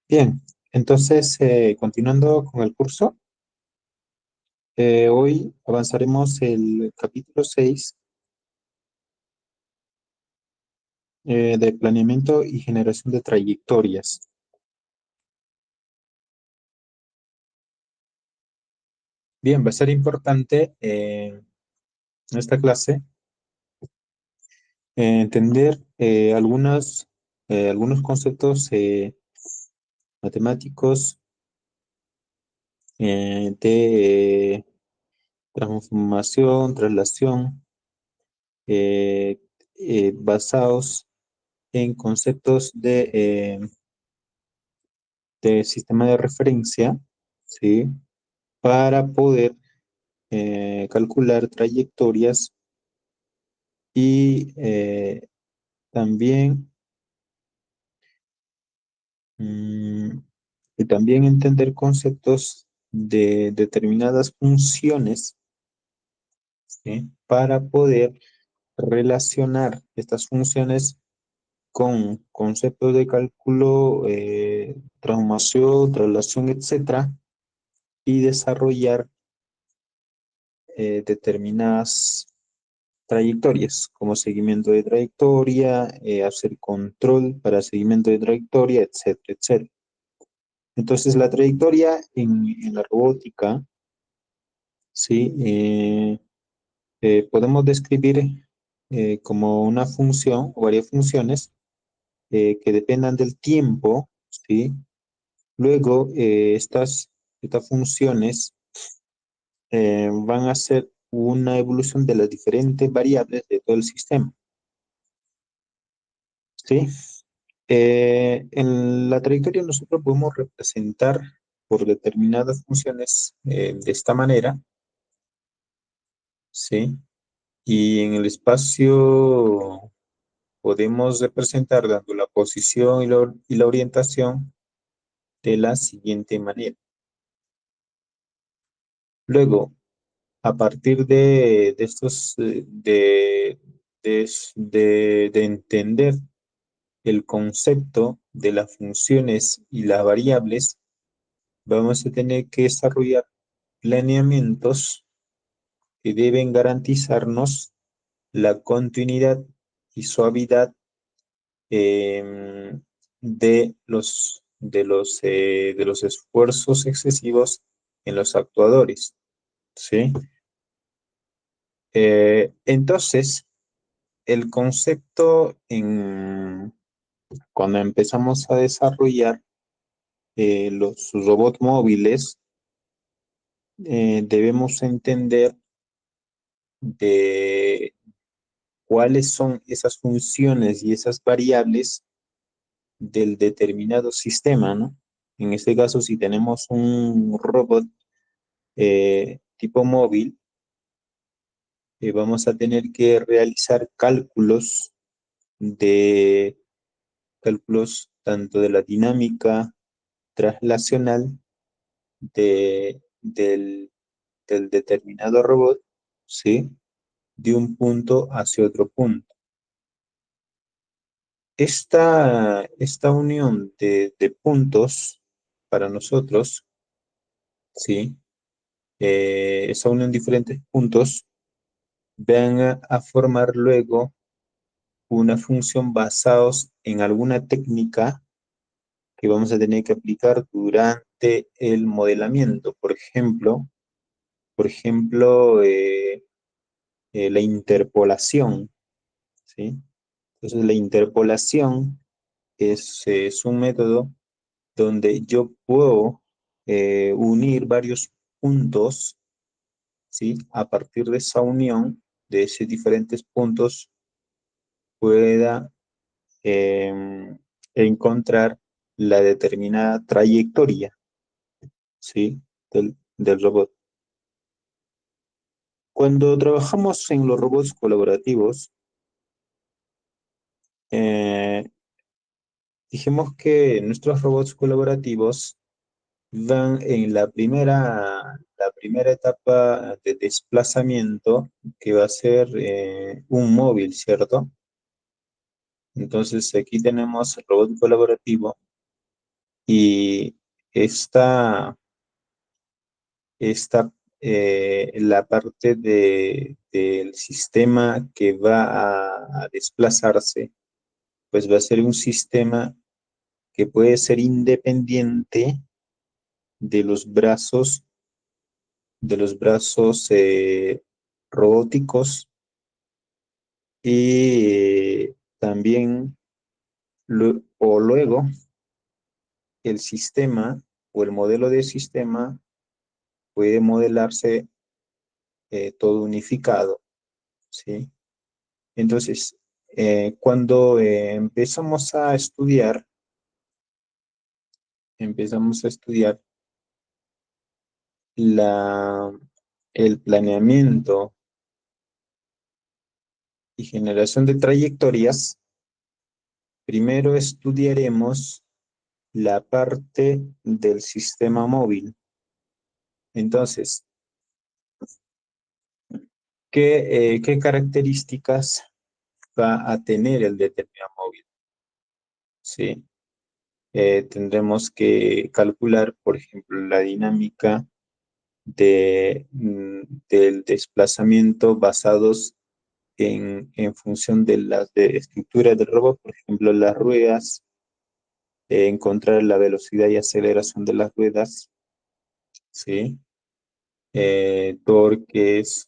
Bien, entonces, continuando con el curso, hoy avanzaremos el capítulo 6 de planeamiento y generación de trayectorias. Bien, va a ser importante en esta clase entender algunos conceptos matemáticos de transformación, traslación, eh, basados en conceptos de sistema de referencia, ¿sí? Para poder calcular trayectorias y también, mm, y también entender conceptos de determinadas funciones, ¿sí? Para poder relacionar estas funciones con conceptos de cálculo, transformación, traslación, etcétera, y desarrollar determinadas trayectorias, como seguimiento de trayectoria, hacer control para seguimiento de trayectoria, etcétera, etcétera. Entonces, la trayectoria en la robótica, sí, podemos describir como una función o varias funciones que dependan del tiempo, sí. Luego, estas funciones van a ser una evolución de las diferentes variables de todo el sistema, ¿sí? En la trayectoria nosotros podemos representar por determinadas funciones de esta manera, ¿sí? Y en el espacio podemos representar dando la posición y la orientación de la siguiente manera. Luego, a partir de estos, de entender el concepto de las funciones y las variables, vamos a tener que desarrollar planeamientos que deben garantizarnos la continuidad y suavidad de los esfuerzos excesivos en los actuadores, ¿sí? Entonces, el concepto cuando empezamos a desarrollar los robots móviles, debemos entender de cuáles son esas funciones y esas variables del determinado sistema, ¿no? En este caso, si tenemos un robot tipo móvil, vamos a tener que realizar de cálculos tanto de la dinámica traslacional del determinado robot, ¿sí? De un punto hacia otro punto. Esta unión de puntos para nosotros, ¿sí? Esa unión de diferentes puntos van a formar luego una función basados en alguna técnica que vamos a tener que aplicar durante el modelamiento. Por ejemplo, la interpolación, ¿sí? Entonces, la interpolación es un método donde yo puedo unir varios puntos, ¿sí? A partir de esa unión de esos diferentes puntos, pueda encontrar la determinada trayectoria, ¿sí? Del robot. Cuando trabajamos en los robots colaborativos, eh, dijimos que nuestros robots colaborativos van en la primera etapa de desplazamiento, que va a ser un móvil, ¿cierto? Entonces aquí tenemos el robot colaborativo Y esta, la parte del sistema que va a desplazarse, pues va a ser un sistema que puede ser independiente de los brazos robóticos y también o luego el sistema o el modelo de sistema puede modelarse todo unificado, ¿sí? Entonces, cuando empezamos a estudiar la, el planeamiento y generación de trayectorias, primero estudiaremos la parte del sistema móvil. Entonces, ¿qué características va a tener el determinado móvil? Sí, tendremos que calcular, por ejemplo, la dinámica del desplazamiento basados en función de las de estructura del robot, por ejemplo, las ruedas, encontrar la velocidad y aceleración de las ruedas, ¿sí? Torques,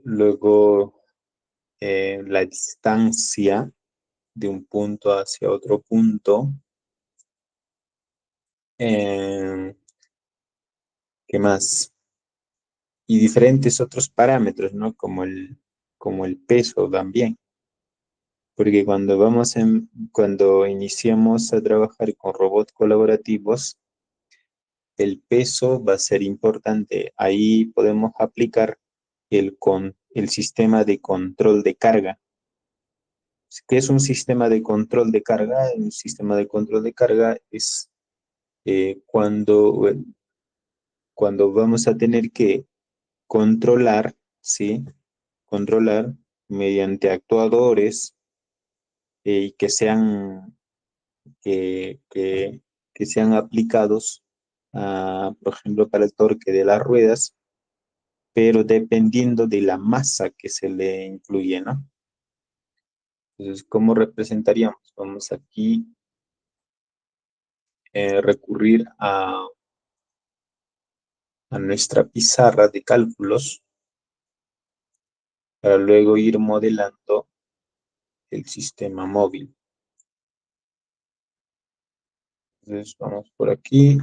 luego la distancia de un punto hacia otro punto. ¿Qué más? Y diferentes otros parámetros, ¿no? Como el peso también. Porque cuando iniciamos a trabajar con robots colaborativos, el peso va a ser importante. Ahí podemos aplicar el sistema de control de carga. ¿Qué es un sistema de control de carga? Un sistema de control de carga es cuando vamos a tener que controlar, ¿sí? Controlar mediante actuadores y que sean aplicados, por ejemplo, para el torque de las ruedas, pero dependiendo de la masa que se le incluye, ¿no? Entonces, ¿cómo representaríamos? Vamos aquí recurrir a nuestra pizarra de cálculos para luego ir modelando el sistema móvil. Entonces, vamos por aquí.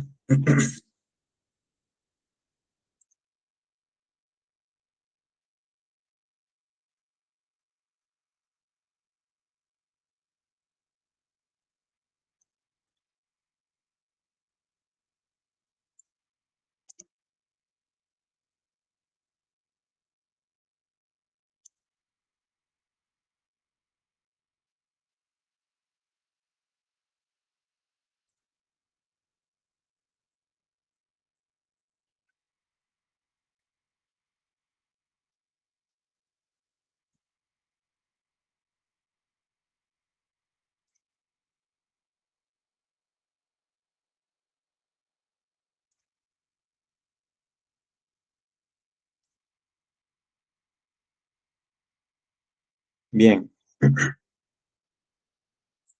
Bien,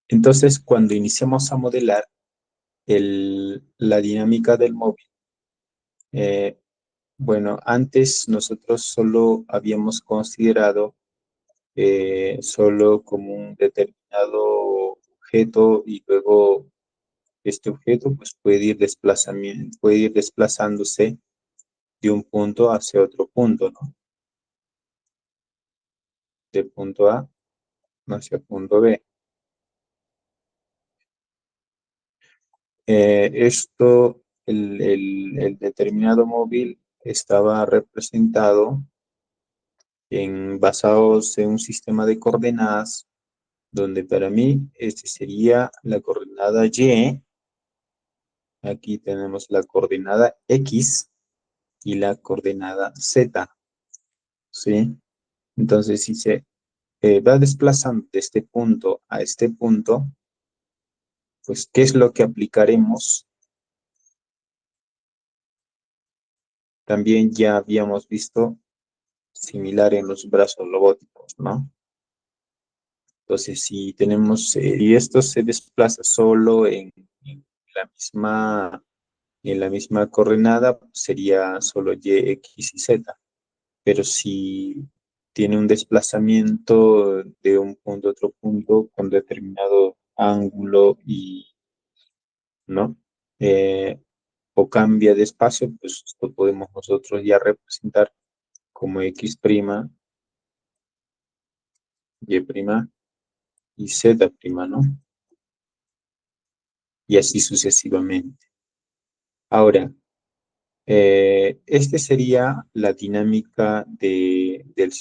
entonces cuando iniciamos a modelar la dinámica del móvil, eh, bueno, antes nosotros solo habíamos considerado solo como un determinado objeto y luego este objeto pues puede ir desplazándose de un punto hacia otro punto, ¿no? De punto A hacia punto B. El determinado móvil estaba representado basados en un sistema de coordenadas, donde para mí este sería la coordenada Y, aquí tenemos la coordenada X y la coordenada Z, ¿sí? Entonces, si se va desplazando de este punto a este punto, pues, ¿qué es lo que aplicaremos? También ya habíamos visto similar en los brazos robóticos, ¿no? Entonces, si tenemos, y esto se desplaza solo en la misma coordenada, pues, sería solo y, x y z. Pero si tiene un desplazamiento de un punto a otro punto con determinado ángulo y, ¿no? Eh, o cambia de espacio, pues esto podemos nosotros ya representar como x', y z', ¿no? Y así sucesivamente. Ahora, este sería la dinámica del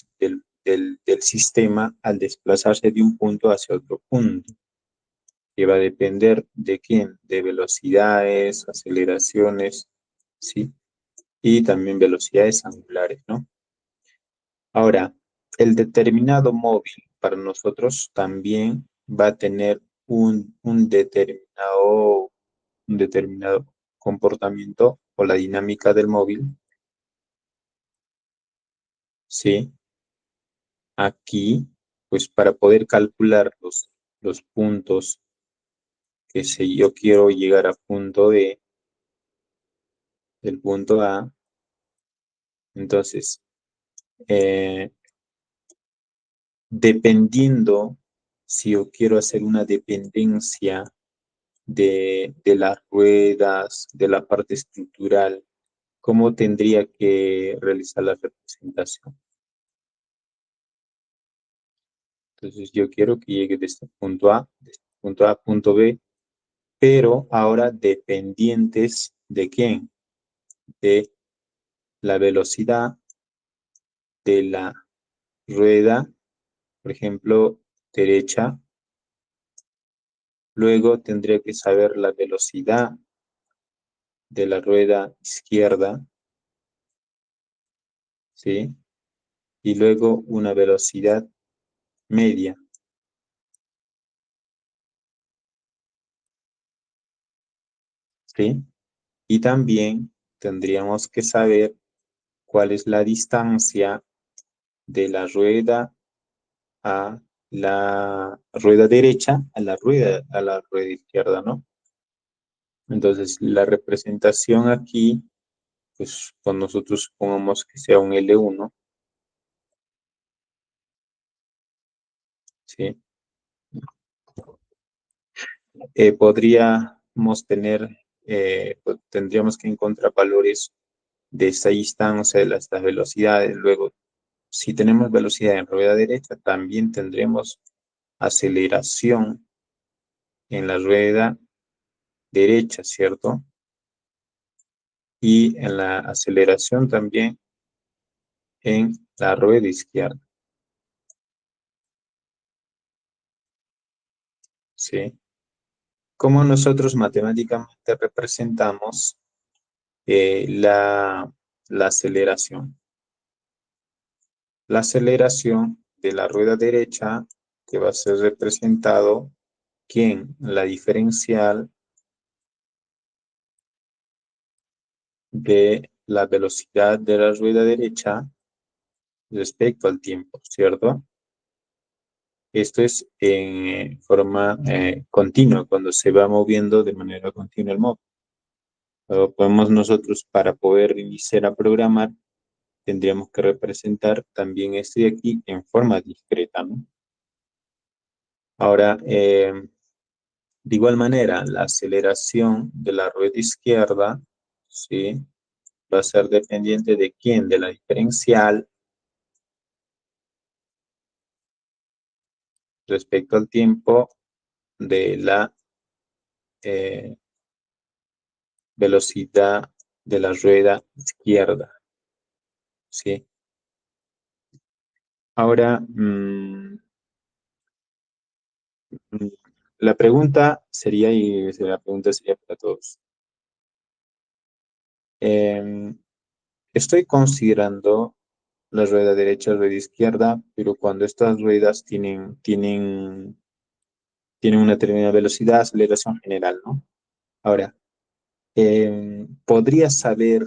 sistema al desplazarse de un punto hacia otro punto, que va a depender de quién, de velocidades, aceleraciones, ¿sí? Y también velocidades angulares, ¿no? Ahora, el determinado móvil para nosotros también va a tener un determinado comportamiento o la dinámica del móvil, ¿sí? Aquí, pues para poder calcular los puntos que si yo quiero llegar a punto D, del punto A, entonces, eh, dependiendo si yo quiero hacer una dependencia de las ruedas, de la parte estructural, ¿cómo tendría que realizar la representación? Entonces yo quiero que llegue de este punto A a punto B, pero ahora dependientes de quién, de la velocidad de la rueda, por ejemplo, derecha. Luego tendría que saber la velocidad de la rueda izquierda, ¿sí? Y luego una velocidad media, ¿sí? Y también tendríamos que saber cuál es la distancia de la rueda a la rueda derecha a la rueda izquierda, ¿no? Entonces, la representación aquí, pues, con nosotros supongamos que sea un L1, ¿sí? Podríamos tener, pues, tendríamos que encontrar valores de esta distancia, de estas velocidades. Luego, si tenemos velocidad en rueda derecha, también tendremos aceleración en la rueda derecha, ¿cierto? Y en la aceleración también en la rueda izquierda, ¿sí? ¿Cómo nosotros matemáticamente representamos la aceleración? La aceleración de la rueda derecha que va a ser representado, ¿quién? La diferencial de la velocidad de la rueda derecha respecto al tiempo, ¿cierto? Esto es en forma continua, cuando se va moviendo de manera continua el móvil. Podemos nosotros, para poder iniciar a programar, tendríamos que representar también este de aquí en forma discreta, ¿no? Ahora, de igual manera, la aceleración de la rueda izquierda, ¿sí? Va a ser dependiente de quién, de la diferencial respecto al tiempo de la eh, velocidad de la rueda izquierda, ¿sí? Ahora, la pregunta sería, y la pregunta sería para todos. Em, Estoy considerando la rueda derecha, rueda izquierda, pero cuando estas ruedas tienen tienen una determinada velocidad, aceleración general, ¿no? Ahora, ¿podrías saber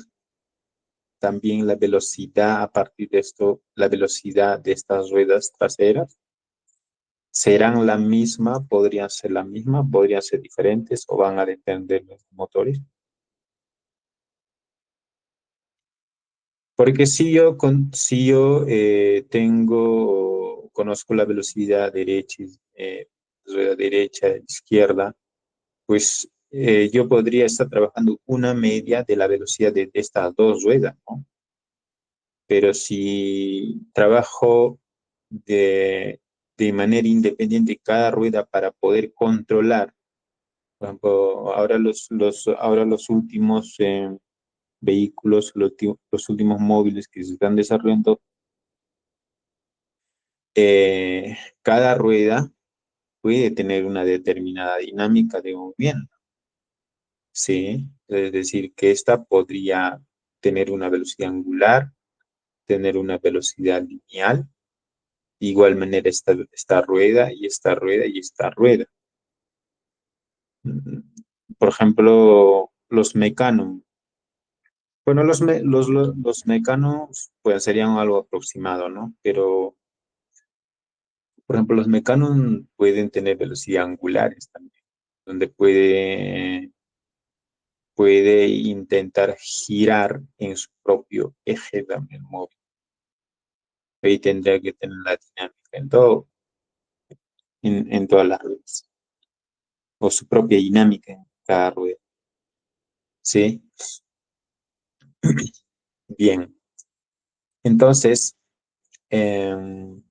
también la velocidad a partir de esto, la velocidad de estas ruedas traseras? ¿Serán la misma? ¿Podrían ser la misma? ¿Podrían ser diferentes o van a depender de los motores? Porque si yo conozco la velocidad derecha, rueda derecha, izquierda, pues yo podría estar trabajando una media de la velocidad de estas dos ruedas, ¿no? Pero si trabajo de, de manera independiente cada rueda para poder controlar, por ejemplo, ahora los últimos vehículos, los últimos móviles que se están desarrollando, cada rueda puede tener una determinada dinámica de movimiento, ¿sí? Es decir, que esta podría tener una velocidad angular, tener una velocidad lineal, de igual manera esta rueda y esta rueda y esta rueda. Mm, Por ejemplo, los mecanos. Bueno, los mecanos pues serían algo aproximado, ¿no? Pero, por ejemplo, los mecanos pueden tener velocidad angulares también, donde puede intentar girar en su propio eje también móvil. Ahí tendría que tener la dinámica en todas las ruedas, o su propia dinámica en cada rueda. ¿Sí? Bien. Entonces, em,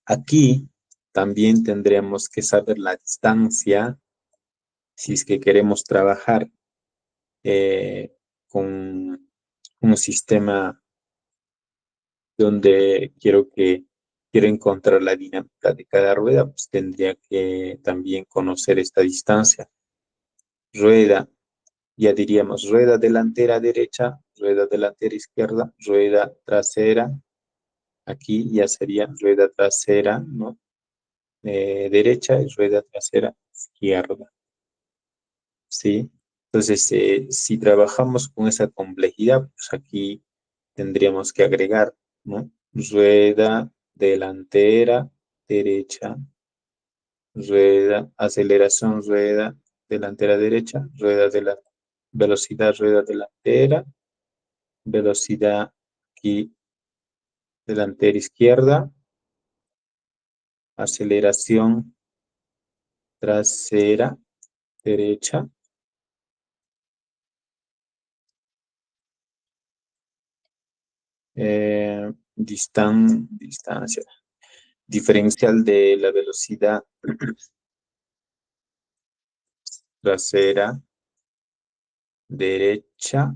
aquí también tendremos que saber la distancia si es que queremos trabajar con un sistema donde quiero encontrar la dinámica de cada rueda, pues tendría que también conocer esta distancia. Rueda, ya diríamos rueda delantera derecha, rueda delantera izquierda, rueda trasera. Aquí ya sería rueda trasera, ¿no? Derecha y rueda trasera izquierda, ¿sí? Entonces, si trabajamos con esa complejidad, pues aquí tendríamos que agregar, ¿no? Rueda delantera derecha, rueda, aceleración, rueda delantera derecha, rueda de la velocidad, rueda delantera, velocidad aquí delantera izquierda, aceleración trasera derecha, distancia, diferencial de la velocidad trasera derecha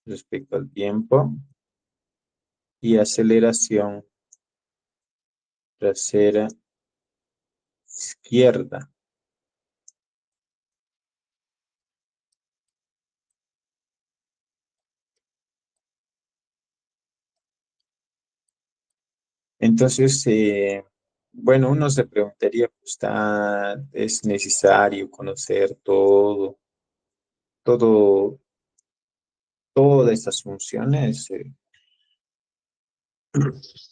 respecto al tiempo y aceleración trasera izquierda. Entonces, bueno, uno se preguntaría, pues, ¿es necesario conocer todo, todas estas funciones?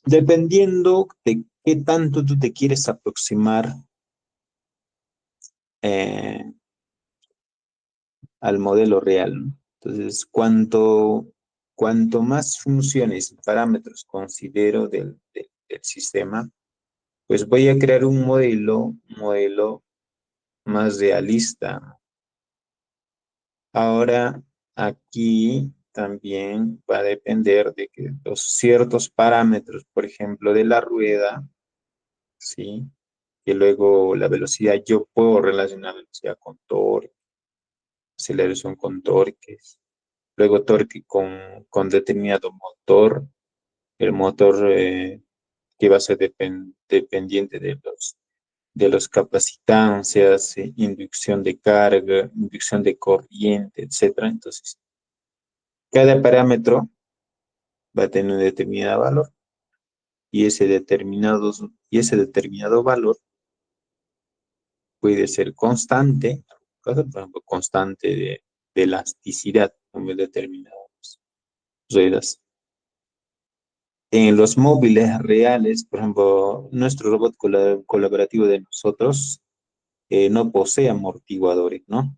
Dependiendo de qué tanto tú te quieres aproximar eh, al modelo real, ¿no? Entonces, cuanto más funciones y parámetros considero del sistema, pues voy a crear un modelo más realista. Ahora, aquí también va a depender de que los ciertos parámetros, por ejemplo, de la rueda, ¿sí? Que luego la velocidad, yo puedo relacionar velocidad con torque, aceleración con torques, luego torque con determinado motor, el motor que va a ser dependiente de los capacitancias, inducción de carga, inducción de corriente, etcétera. Entonces, cada parámetro va a tener un determinado valor. y y ese determinado valor puede ser constante, por ejemplo, constante de elasticidad en determinadas ruedas. En los móviles reales, por ejemplo, nuestro robot colaborativo de nosotros no posee amortiguadores, ¿no?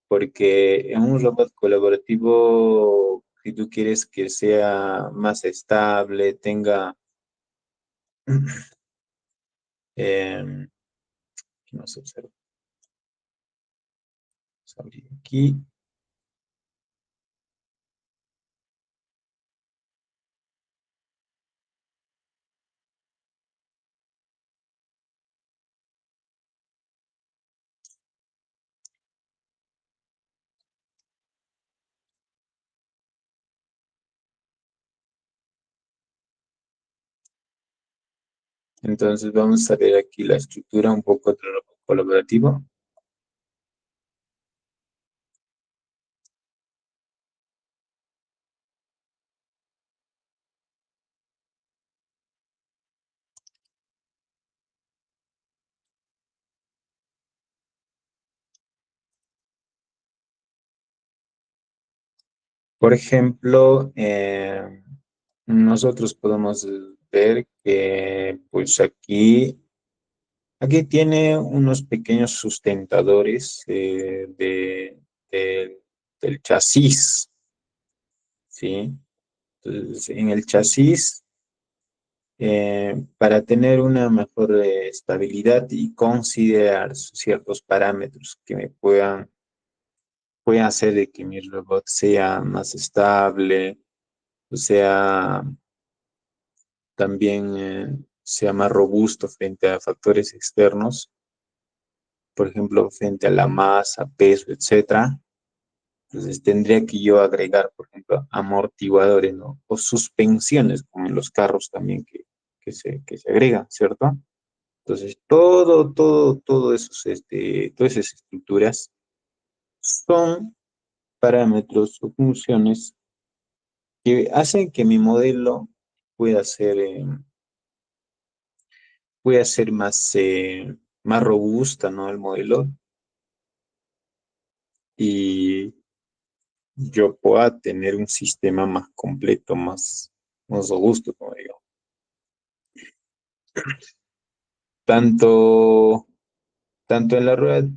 Porque en un robot colaborativo, si tú quieres que sea más estable, tenga, eh, ¿qué más observo? Vamos a abrir aquí. Entonces vamos a ver aquí la estructura un poco del robot colaborativo. Por ejemplo, nosotros podemos ver que pues aquí tiene unos pequeños sustentadores de- del chasis, ¿sí? Entonces, en el chasis, para tener una mejor estabilidad y considerar ciertos parámetros que puedan hacer de que mi robot sea más estable, o sea, también sea más robusto frente a factores externos, por ejemplo, frente a la masa, peso, etcétera. Entonces tendría que yo agregar, por ejemplo, amortiguadores, ¿no? O suspensiones, como en los carros también que se agregan, ¿cierto? Entonces, todo esos, todas esas estructuras son parámetros o funciones que hacen que mi modelo pueda ser, eh, pueda ser más robusta, ¿no? El modelo y yo pueda tener un sistema más completo, más robusto, como digo. Tanto, tanto en la rueda,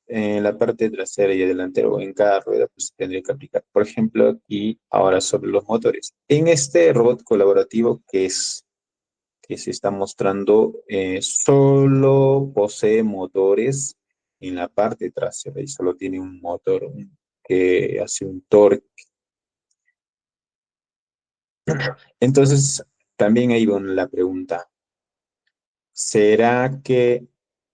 en la parte trasera y delantera o en cada rueda, pues tendría que aplicar. Por ejemplo, aquí ahora sobre los motores. En este robot colaborativo que se está mostrando, solo posee motores en la parte trasera y solo tiene un motor que hace un torque. Entonces, también ahí va la pregunta, ¿será que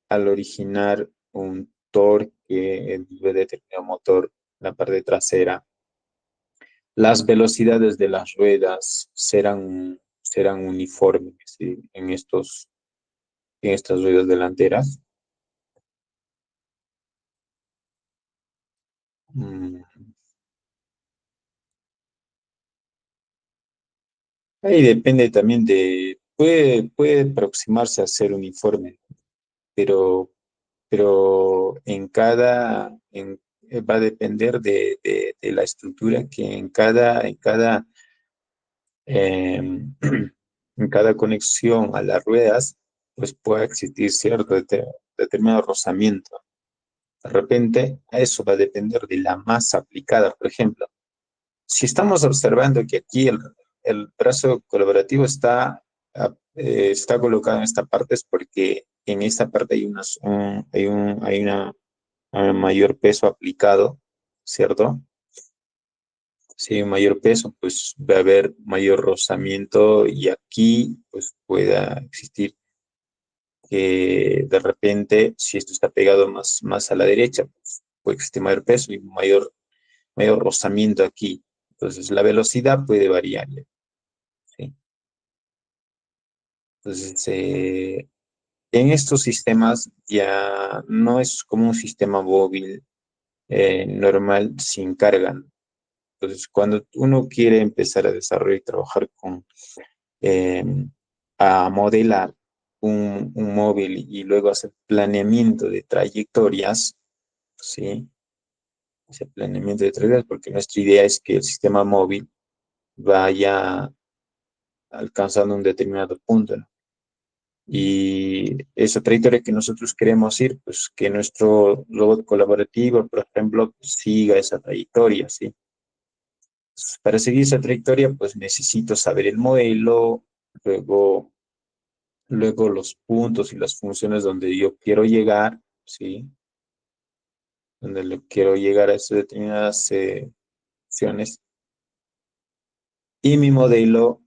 al originar un torque en un determinado motor, la parte trasera, las velocidades de las ruedas serán uniformes, ¿sí? En estas ruedas delanteras? Mm, Ahí depende también puede aproximarse a ser uniforme, pero, pero va a depender de la estructura que em, en cada conexión a las ruedas, pues pueda existir cierto determinado rozamiento. De repente, a eso va a depender de la masa aplicada. Por ejemplo, si estamos observando que aquí el brazo colaborativo está colocado en esta parte, es porque en esta parte hay un mayor peso aplicado, ¿cierto? Si hay un mayor peso, pues va a haber mayor rozamiento y aquí pues pueda existir que de repente, si esto está pegado más a la derecha, pues puede existir mayor peso y mayor rozamiento aquí. Entonces la velocidad puede variar, ¿sí? Entonces, en estos sistemas ya no es como un sistema móvil normal sin carga, ¿no? Entonces, cuando uno quiere empezar a desarrollar y trabajar con eh, a modelar un móvil y luego hacer planeamiento de trayectorias, ¿sí? Ese planeamiento de trayectorias, porque nuestra idea es que el sistema móvil vaya alcanzando un determinado punto, ¿no? Y esa trayectoria que nosotros queremos ir, pues que nuestro robot colaborativo, por ejemplo, pues, siga esa trayectoria, ¿sí? Entonces, para seguir esa trayectoria, pues necesito saber el modelo, luego, luego los puntos y las funciones donde yo quiero llegar, ¿sí? Donde le quiero llegar a esas determinadas funciones. Y mi modelo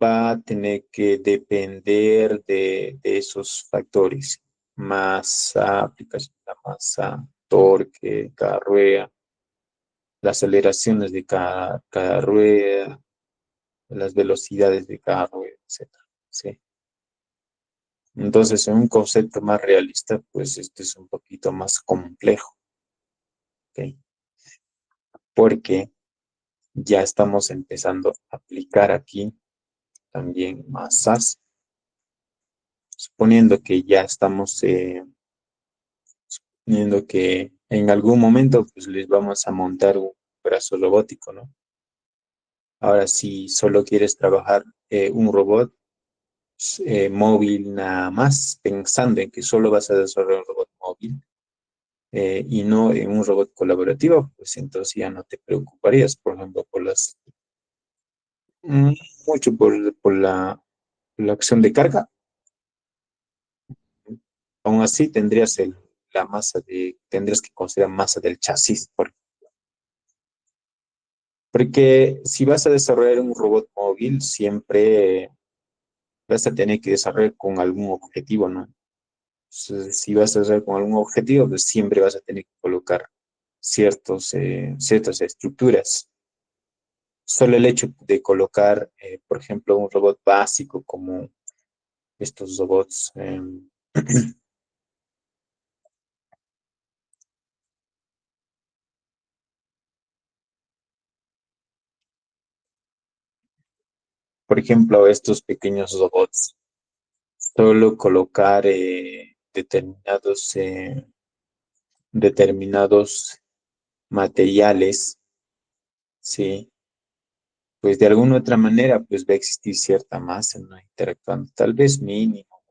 va a tener que depender de esos factores: masa, aplicación de la masa, torque, cada rueda, las aceleraciones de cada rueda, las velocidades de cada rueda, etcétera. ¿Sí? Entonces, en un concepto más realista, pues esto es un poquito más complejo, ¿ok? Porque ya estamos empezando a aplicar aquí también masas, suponiendo que ya estamos suponiendo que en algún momento pues les vamos a montar un brazo robótico, ¿no? Ahora, si solo quieres trabajar un robot móvil nada más, pensando en que solo vas a desarrollar un robot móvil y no en un robot colaborativo, pues entonces ya no te preocuparías, por ejemplo, mm, mucho por la acción de carga. Aún así tendrías la masa tendrías que considerar masa del chasis, porque si vas a desarrollar un robot móvil, siempre vas a tener que desarrollar con algún objetivo, ¿no? Entonces, si vas a desarrollar con algún objetivo, pues siempre vas a tener que colocar ciertas estructuras. Solo el hecho de colocar, por ejemplo, un robot básico como estos robots, por ejemplo, estos pequeños robots, solo colocar determinados materiales, ¿sí? Pues de alguna u otra manera, pues va a existir cierta masa, ¿no? Interactuando, tal vez mínimo.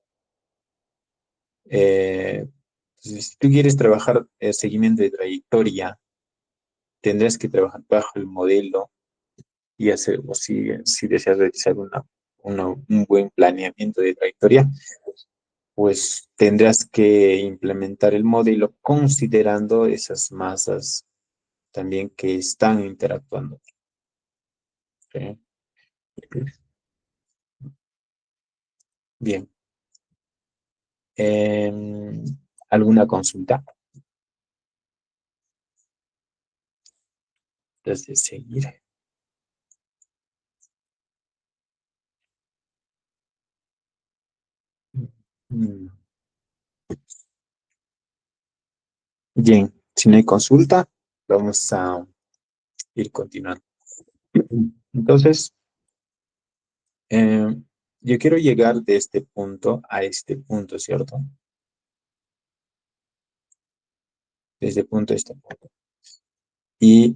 Entonces, si tú quieres trabajar seguimiento de trayectoria, tendrás que trabajar bajo el modelo y hacer, o si deseas realizar un buen planeamiento de trayectoria, pues tendrás que implementar el modelo considerando esas masas también que están interactuando. ¿Sí? Bien. Em, ¿Alguna consulta antes de seguir? Mm, Bien, si no hay consulta, vamos a ir continuando. Entonces, yo quiero llegar de este punto a este punto, ¿cierto? De este punto a este punto. Y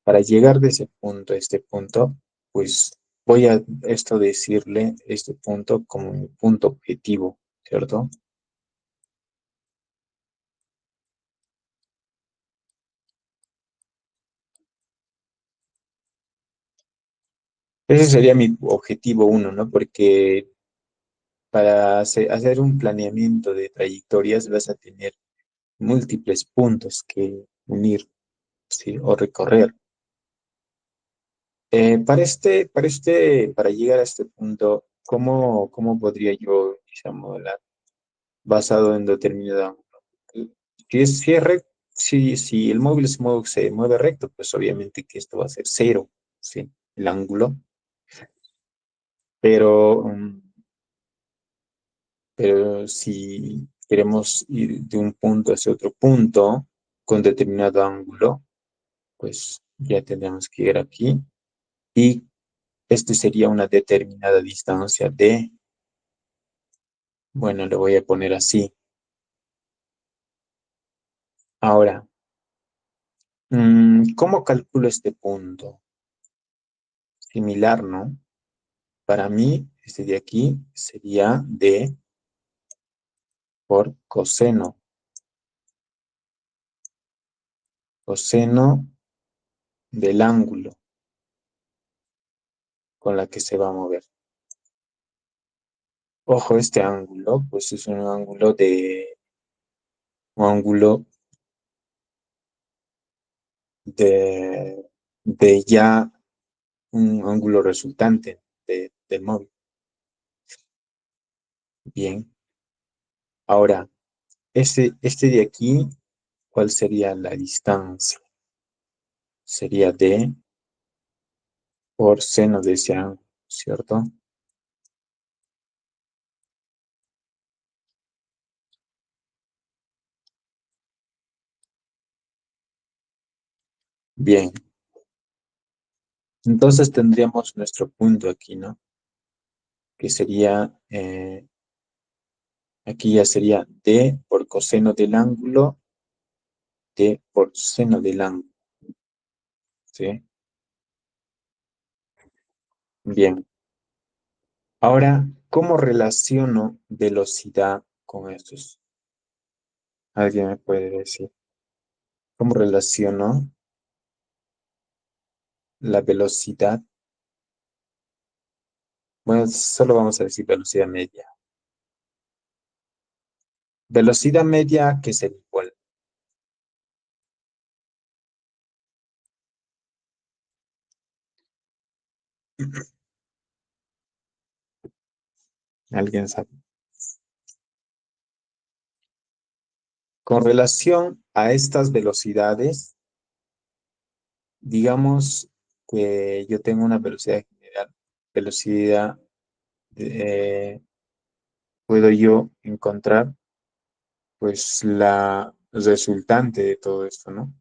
para llegar de ese punto a este punto, pues voy a decirle este punto como mi punto objetivo, ¿cierto? Ese sería mi objetivo uno, ¿no? Porque para hacer un planeamiento de trayectorias vas a tener múltiples puntos que unir, ¿sí? O recorrer. Para llegar a este punto, ¿cómo podría yo quizá modelar basado en determinado ángulo? Si el móvil se mueve recto, pues obviamente que esto va a ser cero, ¿sí? El ángulo. Pero, pero si queremos ir de un punto hacia otro punto con determinado ángulo, pues ya tendremos que ir aquí. Y Este sería una determinada distancia de, bueno, le voy a poner así. Ahora, ¿cómo calculo este punto? Similar, ¿no? Para mí, este de aquí sería D por coseno del ángulo con la que se va a mover. Ojo, este ángulo, pues es un ángulo de, de ya un ángulo resultante del móvil. Bien. Ahora, este de aquí, ¿cuál sería la distancia? Sería D por seno de ese ángulo, ¿cierto? Bien. Entonces tendríamos nuestro punto aquí, ¿no? Que sería, aquí ya sería D por coseno del ángulo, D por seno del ángulo, ¿sí? Bien. Ahora, ¿cómo relaciono velocidad con estos? ¿Alguien me puede decir? ¿Cómo relaciono la velocidad? Bueno, solo vamos a decir velocidad media. Velocidad media que sería igual. ¿Alguien sabe? Con relación a estas velocidades, digamos que yo tengo una velocidad general. Velocidad, eh, puedo yo encontrar pues la resultante de todo esto, ¿no?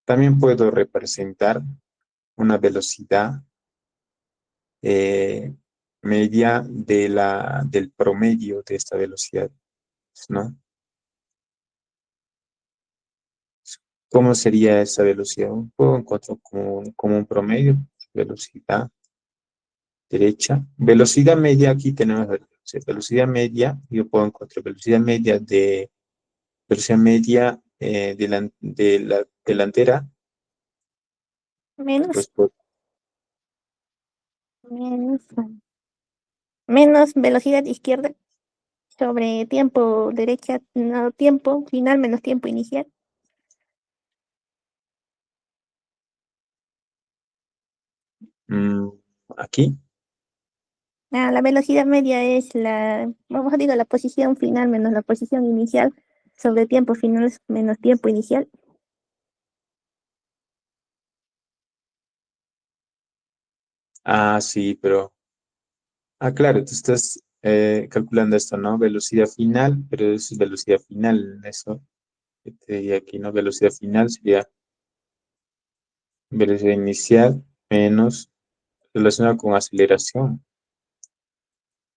También puedo representar una velocidad eh, media del promedio de esta velocidad, ¿no? ¿Cómo sería esa velocidad? Puedo encontrar como un promedio, velocidad derecha. Velocidad media, aquí tenemos velocidad media, yo puedo encontrar velocidad media de la delantera, Menos, pues por menos, menos velocidad izquierda sobre tiempo derecha, no, tiempo final menos tiempo inicial. mm, aquí. Ah, la velocidad media es vamos a decir, la posición final menos la posición inicial sobre tiempo final menos tiempo inicial. Ah, sí, pero claro, tú estás calculando esto, ¿no? Velocidad final, pero es velocidad final, eso que te diría aquí, ¿no? Velocidad final sería velocidad inicial menos relacionada con aceleración.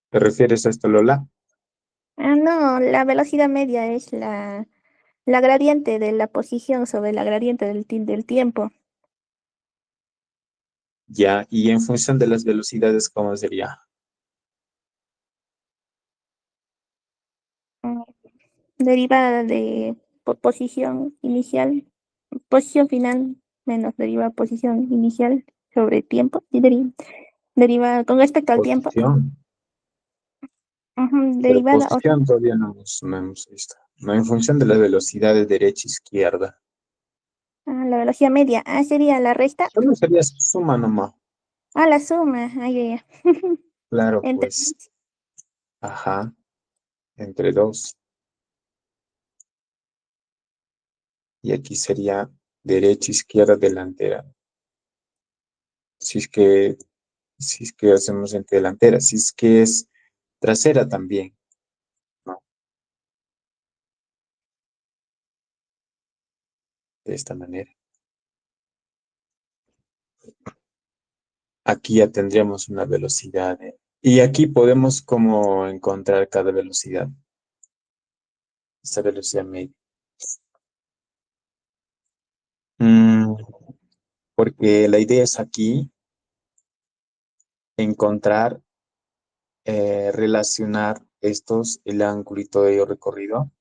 ¿Te refieres a esto, Lola? Ah, no, la velocidad media es la gradiente de la posición sobre la gradiente del tiempo. Ya, y en función de las velocidades, ¿cómo sería? Mm, Derivada de posición inicial, posición final menos derivada posición inicial sobre tiempo y derivada con respecto al tiempo. Posición. Ujú, Pero derivada, o sea, posición todavía no hemos visto. No, en función de las velocidades derecha-izquierda. la velocidad media. Sería la resta. Solo sería suma nomás. La suma. Ya, ya. Claro, Entre, pues, ajá, entre dos. Y aquí sería derecha-izquierda delantera. Si es que, si es que hacemos entre delantera. Si es que es trasera también, ¿no? De esta manera. aquí ya tendríamos una velocidad. Y aquí podemos como encontrar cada velocidad, esta velocidad media. Mm, porque la idea es aquí encontrar, relacionar estos, el ángulo y todo ello recorrido,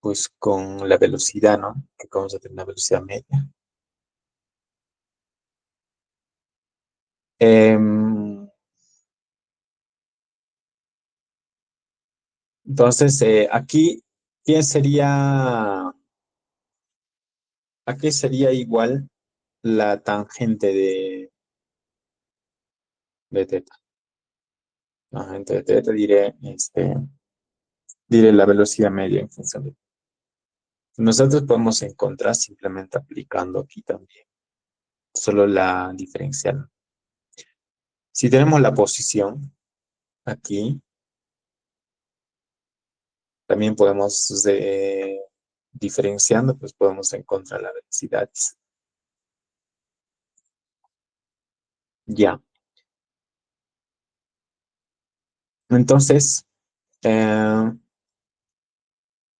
pues con la velocidad, ¿no? Que vamos a tener una velocidad media. Em, entonces, aquí, ¿quién sería, aquí sería igual la tangente de teta? Tangente de teta diré, diré la velocidad media en función de... Nosotros podemos encontrar simplemente aplicando aquí también, solo la diferencial. Si tenemos la posición aquí, también podemos, diferenciando, pues podemos encontrar la velocidad. Ya. Entonces, eh,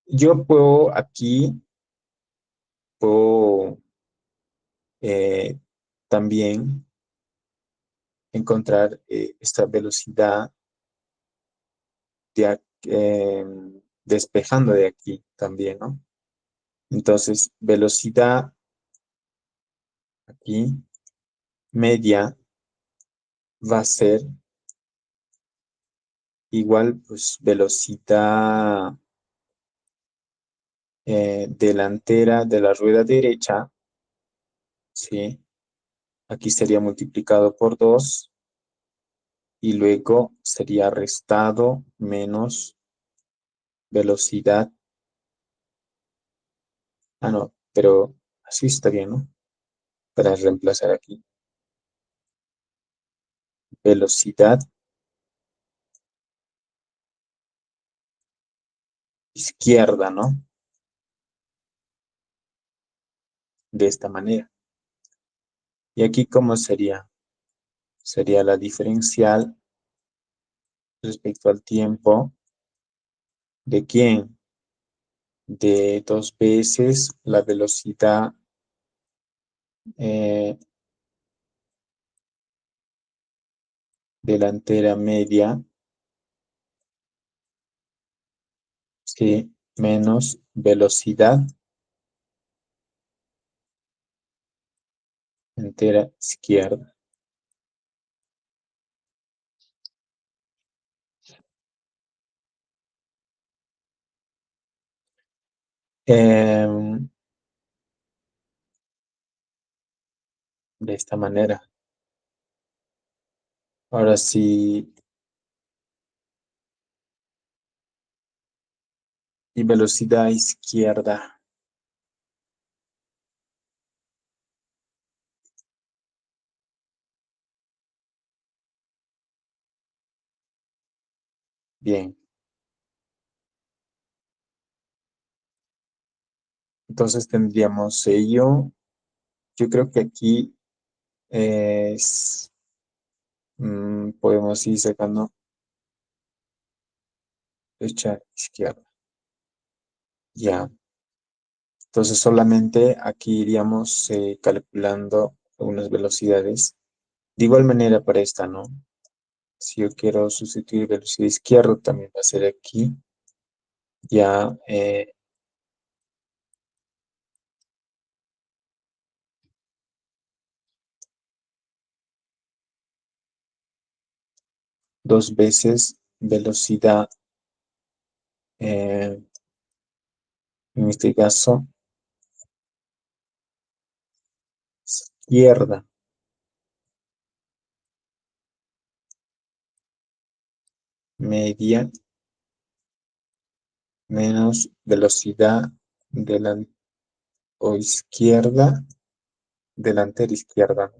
yo puedo aquí, puedo eh, también encontrar esta velocidad de, despejando de aquí también, ¿no? Entonces, velocidad aquí media va a ser igual, pues, velocidad delantera de la rueda derecha, ¿sí? Aquí sería multiplicado por 2 y luego sería restado menos velocidad. Ah, no, pero así está bien, ¿no? Para reemplazar aquí. Velocidad izquierda, ¿no? De esta manera. ¿Y aquí cómo sería? Sería la diferencial respecto al tiempo. ¿De quién? De 2 veces la velocidad eh, delantera media, ¿sí? Menos velocidad entera izquierda. Em, de esta manera. Ahora sí, y velocidad izquierda. Bien. Entonces tendríamos ello. Yo creo que aquí es, podemos ir sacando derecha, izquierda. Ya. Entonces solamente aquí iríamos calculando algunas velocidades. De igual manera para esta, ¿no? Si yo quiero sustituir velocidad izquierda, también va a ser aquí. Ya 2 veces velocidad, en este caso, izquierda media menos velocidad delantera o izquierda, delantera izquierda.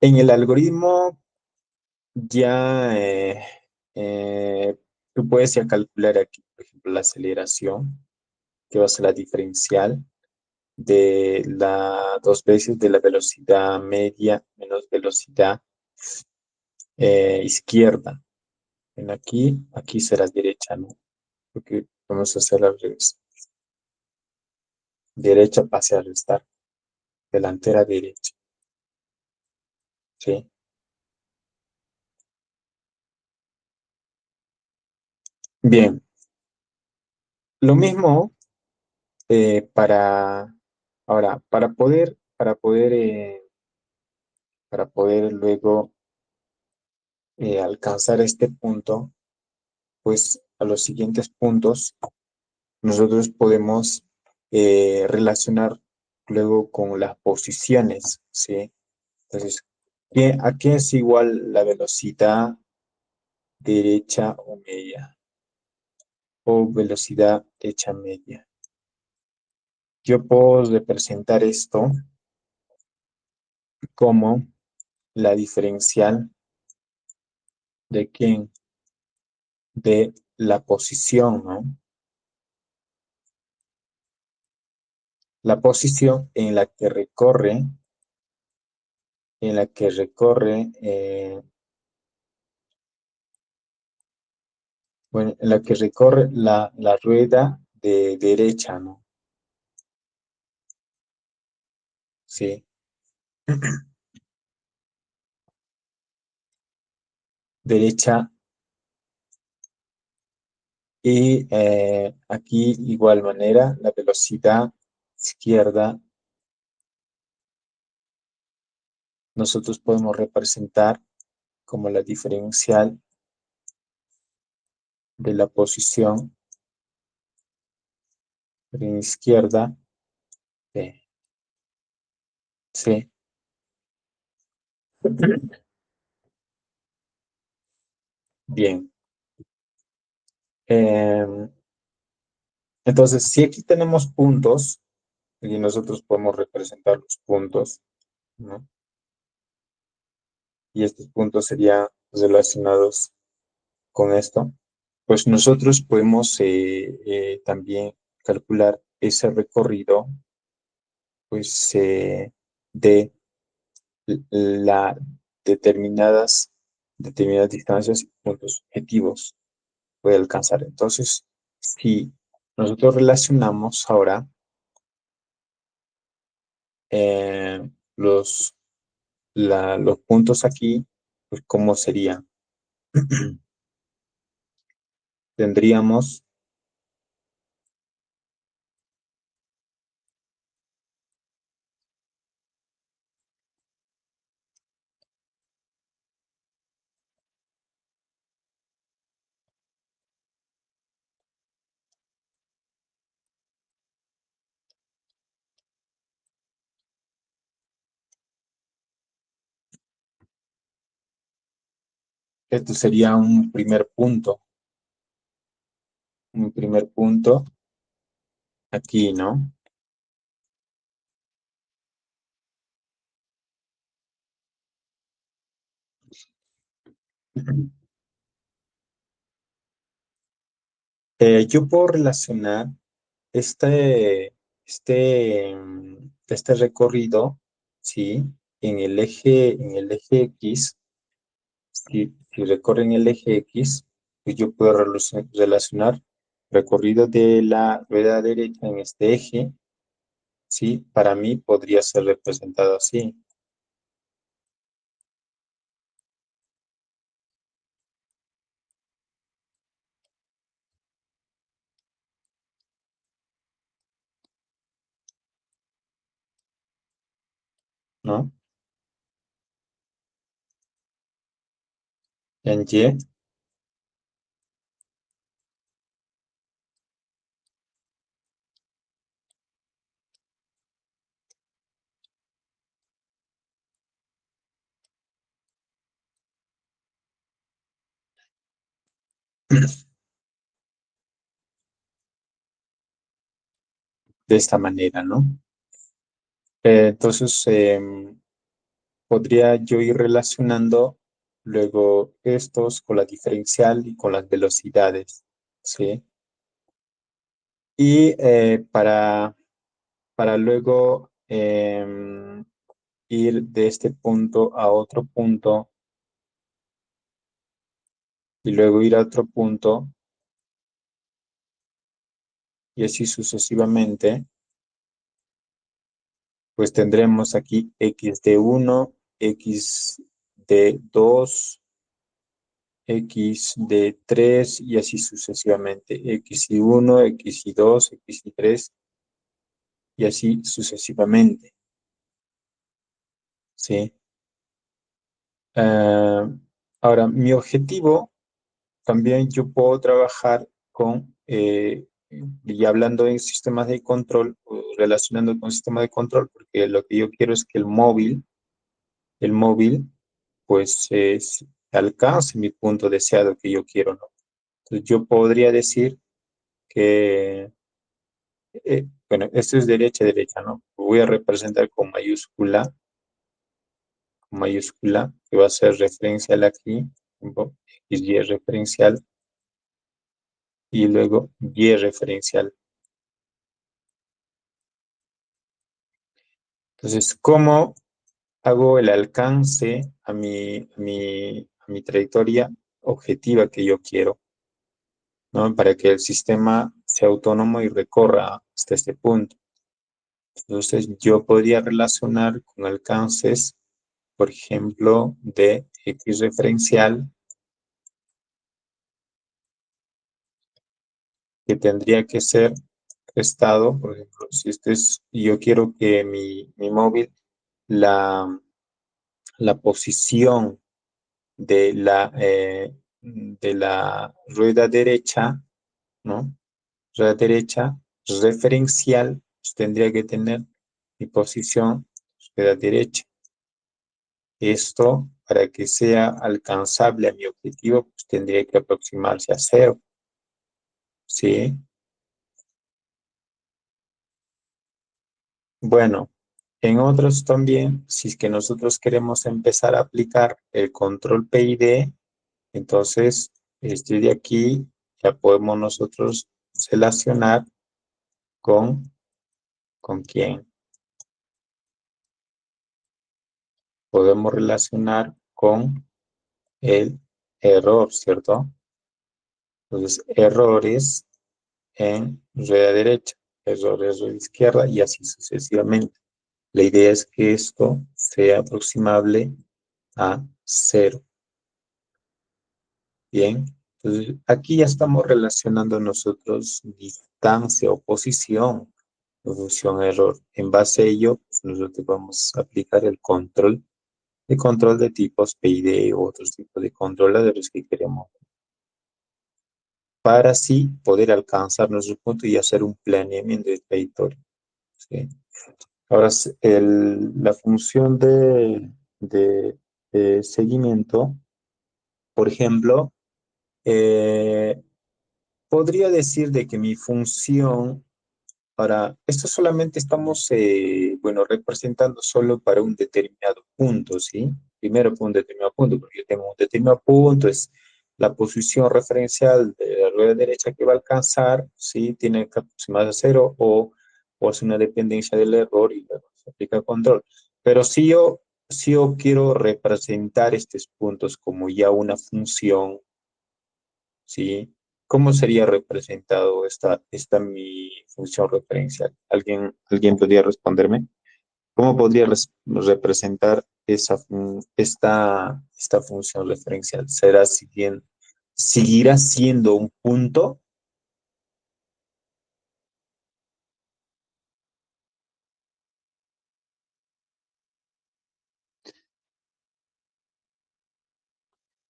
En el algoritmo ya tú puedes ya calcular aquí, por ejemplo, la aceleración. que va a ser la diferencial de la dos veces de la velocidad media menos velocidad izquierda. Aquí será derecha, ¿no? Porque vamos a hacer al revés. Derecha pase a restar. Delantera derecha. ¿Sí? Bien. Lo mismo ahora, para poder luego alcanzar este punto, pues a los siguientes puntos nosotros podemos relacionar luego con las posiciones, ¿sí? Entonces, ¿a qué es igual la velocidad derecha o media? O velocidad hecha media. Yo puedo representar esto como la diferencial de quién, de la posición, ¿no? La posición en la que recorre, bueno, en la que recorre la rueda de derecha, ¿no? Sí, derecha. Y aquí, igual manera, la velocidad izquierda, nosotros podemos representar como la diferencial de la posición en izquierda. B. Sí. Bien. Em, entonces, si aquí tenemos puntos, y nosotros podemos representar los puntos, ¿no? Y estos puntos serían relacionados con esto, pues nosotros podemos también calcular ese recorrido, pues, de la determinadas distancias y puntos objetivos puede alcanzar. Entonces, si nosotros relacionamos ahora eh, los, los puntos aquí, pues, ¿cómo sería? Tendríamos, esto sería un primer punto aquí, ¿no? Yo puedo relacionar este recorrido, ¿sí? En el eje X, si recorre en el eje X, pues yo puedo relacionar recorrido de la rueda derecha en este eje, ¿sí? Para mí podría ser representado así, ¿no? En Y, de esta manera, ¿no? Entonces, podría yo ir relacionando luego estos con la diferencial y con las velocidades, ¿sí? Y para luego ir de este punto a otro punto y luego ir a otro punto y así sucesivamente, pues tendremos aquí x de 1, x de 2, x de 3 y así sucesivamente, x y 1, x y 2, x y 3 y así sucesivamente, ¿sí? Ah, ahora, mi objetivo también yo puedo trabajar con, y hablando en sistemas de control, o relacionando con sistemas de control, porque lo que yo quiero es que el móvil, pues alcance mi punto deseado que yo quiero, ¿no? Entonces yo podría decir que, bueno, esto es derecha, derecha, ¿no? Voy a representar con mayúscula, que va a ser referencial aquí, x, y referencial, y luego y referencial. Entonces, ¿cómo hago el alcance a mi trayectoria objetiva que yo quiero, ¿no? Para que el sistema sea autónomo y recorra hasta este punto? Entonces, yo podría relacionar con alcances, por ejemplo, de X referencial, que tendría que ser estado, por ejemplo, si yo quiero que mi móvil, la posición de la rueda derecha, ¿no? Rueda derecha referencial, pues tendría que tener mi posición rueda derecha. Esto, para que sea alcanzable a mi objetivo, pues tendría que aproximarse a cero, ¿sí? Bueno, en otros también, si es que nosotros queremos empezar a aplicar el control PID, entonces este de aquí ya podemos nosotros relacionar ¿con quién? Podemos relacionar con el error, ¿cierto? Entonces, errores en rueda derecha, errores en rueda izquierda y así sucesivamente. La idea es que esto sea aproximable a cero. Bien, entonces aquí ya estamos relacionando nosotros distancia o posición de función error. En base a ello, pues, nosotros vamos a aplicar el control de tipos PID u otros tipos de controladores que queremos, para así poder alcanzar nuestro punto y hacer un planeamiento de trayectoria, ¿sí? Ahora, la función de seguimiento, por ejemplo, eh, podría decir de que mi función esto solamente estamos, bueno, representando solo para un determinado punto, ¿sí? Primero para un determinado punto, porque yo tengo un determinado punto, es la posición referencial de la rueda derecha que va a alcanzar, ¿sí? Tiene que aproximarse a cero o es una dependencia del error y luego se aplica el control. Pero si yo quiero representar estos puntos como ya una función, ¿sí? ¿Cómo sería representado esta mi función referencial? ¿Alguien podría responderme? ¿Cómo podría representar esta función referencial? ¿Seguirá siendo un punto?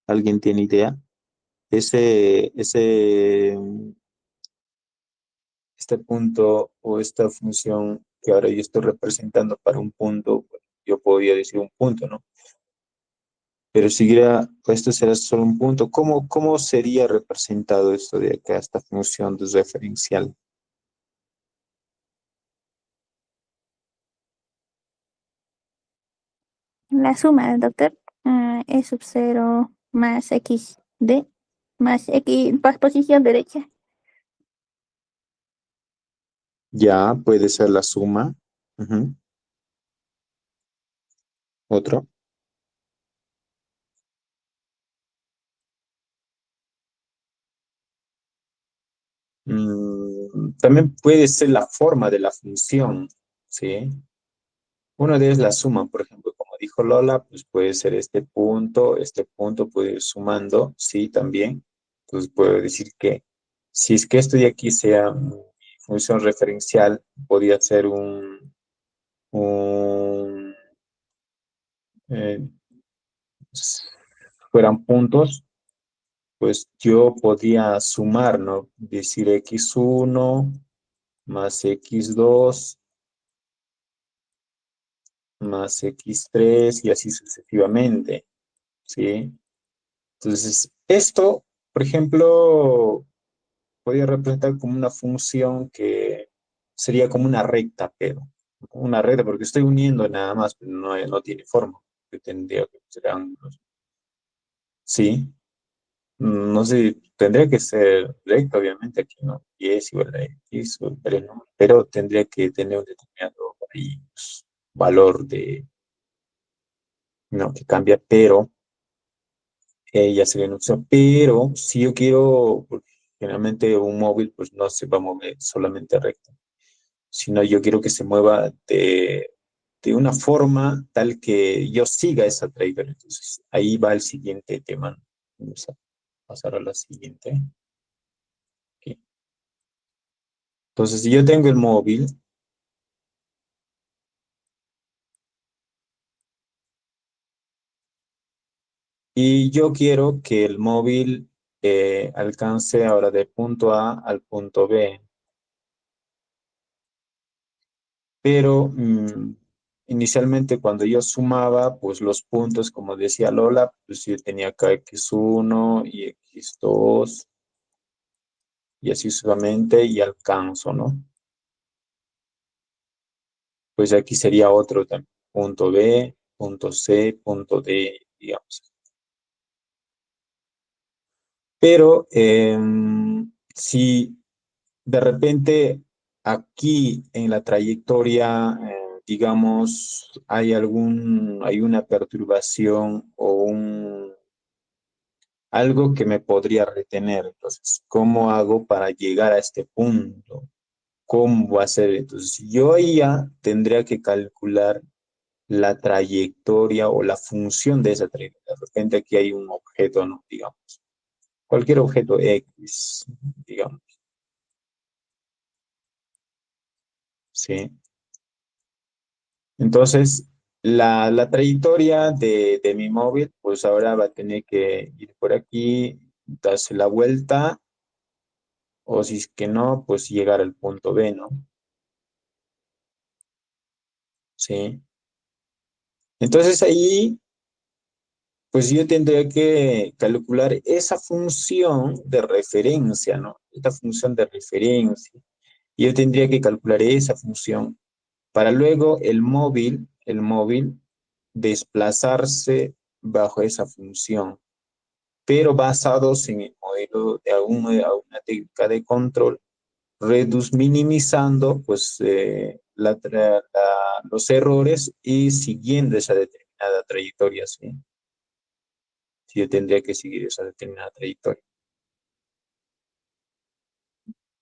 ¿Alguien tiene idea? Este punto o esta función que ahora yo estoy representando para un punto, bueno, yo podría decir un punto, ¿no? Pero esto será solo un punto. ¿Cómo sería representado esto de acá, esta función de referencial? La suma, doctor, es sub 0 más x de más x más posición derecha. Ya puede ser la suma. Ujú. Otro. También puede ser la forma de la función, ¿sí? Uno de ellos la suma, por ejemplo, como dijo Lola, pues puede ser este punto puede ir sumando, sí, también. Entonces puedo decir que si es que esto de aquí sea mi función referencial, podría ser un eh, fueran puntos, pues yo podía sumar, ¿no? Decir x1 más x2 más x3 y así sucesivamente, ¿sí? Entonces, esto, por ejemplo, podría representar como una función que sería como una recta, pero una recta, porque estoy uniendo nada más, pero no tiene forma, que tendría que ser ángulos. Sí, no sé, tendría que ser recta, obviamente, aquí no, y es igual a x, pero tendría que tener un determinado ahí, pues, valor de, no, que cambia, pero ya sería una opción. Pero si yo quiero, porque generalmente un móvil pues no se va a mover solamente recto, sino yo quiero que se mueva de una forma tal que yo siga esa trayectoria. Entonces, ahí va el siguiente tema, ¿no? Vamos a pasar a la siguiente. Ok. Entonces, si yo tengo el móvil y yo quiero que el móvil alcance ahora de punto A al punto B, pero inicialmente cuando yo sumaba, pues los puntos, como decía Lola, pues yo tenía acá x1 y x2 y así sucesivamente y alcanzo, ¿no? Pues aquí sería otro también, punto B, punto C, punto D, digamos. Pero si de repente aquí en la trayectoria, digamos, hay una perturbación o algo que me podría retener. Entonces, ¿cómo hago para llegar a este punto? ¿Cómo voy a hacer? Entonces, yo ahí ya tendría que calcular la trayectoria o la función de esa trayectoria. De repente aquí hay un objeto, ¿no? Digamos, cualquier objeto X, digamos, ¿sí? Entonces, la trayectoria de mi móvil, pues ahora va a tener que ir por aquí, darse la vuelta, o si es que no, pues llegar al punto B, ¿no? Sí. Entonces ahí, pues yo tendría que calcular esa función de referencia, ¿no? Esta función de referencia. Y yo tendría que calcular esa función para luego el móvil desplazarse bajo esa función, pero basados en el modelo de alguna técnica de control, minimizando pues los errores y siguiendo esa determinada trayectoria, ¿sí? Si yo tendría que seguir esa determinada trayectoria.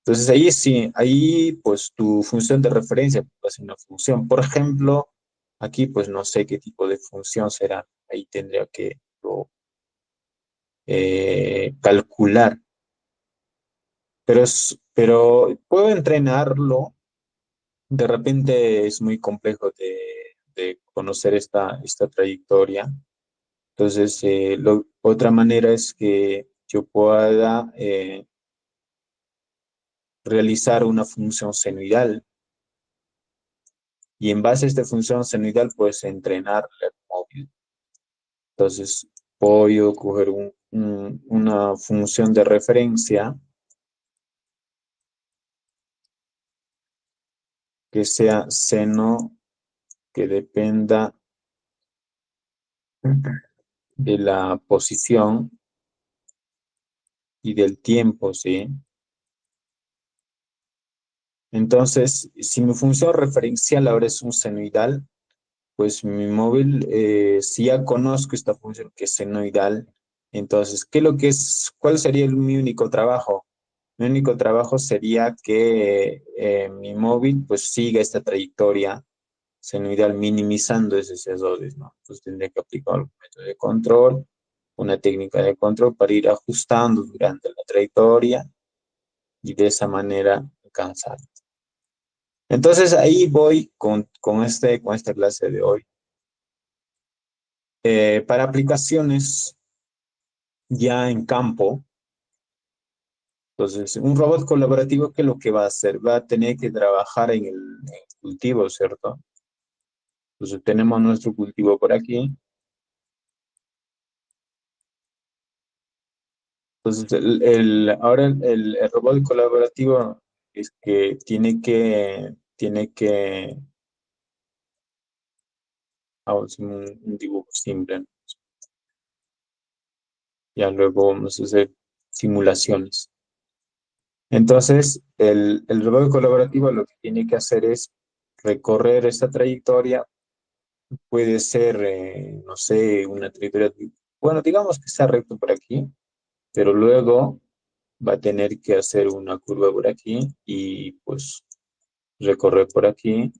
Entonces ahí sí, ahí pues tu función de referencia va a ser una función. Por ejemplo, aquí pues no sé qué tipo de función será. Ahí tendría que calcular. Pero puedo entrenarlo. De repente es muy complejo de conocer esta trayectoria. Entonces, otra manera es que yo pueda realizar una función senoidal y en base a esta función senoidal, pues entrenar el móvil. Entonces, puedo coger una función de referencia que sea seno que dependa de la posición y del tiempo, ¿sí? Entonces, si mi función referencial ahora es un senoidal, pues mi móvil, si ya conozco esta función que es senoidal, entonces, ¿qué es lo que es? ¿Cuál sería mi único trabajo? Mi único trabajo sería que mi móvil pues siga esta trayectoria senoidal minimizando esos errores, ¿no? Entonces tendría que aplicar algún método de control, una técnica de control para ir ajustando durante la trayectoria y de esa manera alcanzar. Entonces ahí voy con esta clase de hoy. Para aplicaciones ya en campo, entonces un robot colaborativo, ¿qué es lo que va a hacer? Va a tener que trabajar en el cultivo, ¿cierto? Entonces tenemos nuestro cultivo por aquí. Entonces ahora el robot colaborativo es que vamos a hacer un dibujo simple, ¿no? Ya luego vamos a hacer simulaciones. Entonces, el robot colaborativo lo que tiene que hacer es recorrer esta trayectoria. Puede ser, no sé, una trayectoria, bueno, digamos que está recto por aquí, pero luego va a tener que hacer una curva por aquí y pues recorrer por aquí.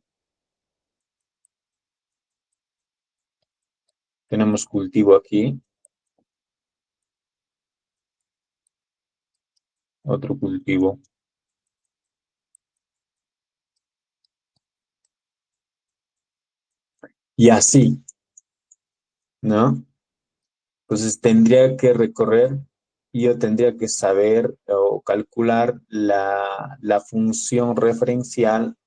Tenemos cultivo aquí, otro cultivo. Y así, ¿no? Entonces tendría que recorrer y yo tendría que saber o calcular la función referencial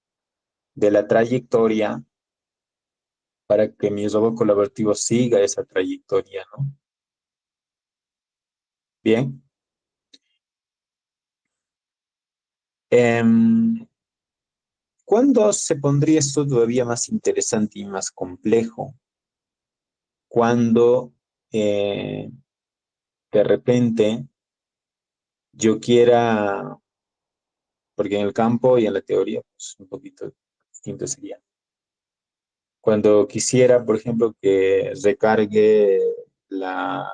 de la trayectoria para que mi robot colaborativo siga esa trayectoria, ¿no? Bien. Em, ¿Cuándo se pondría esto todavía más interesante y más complejo? Cuando de repente yo quiera, porque en el campo y en la teoría, pues un poquito distinto sería. Cuando quisiera, por ejemplo, que recargue la-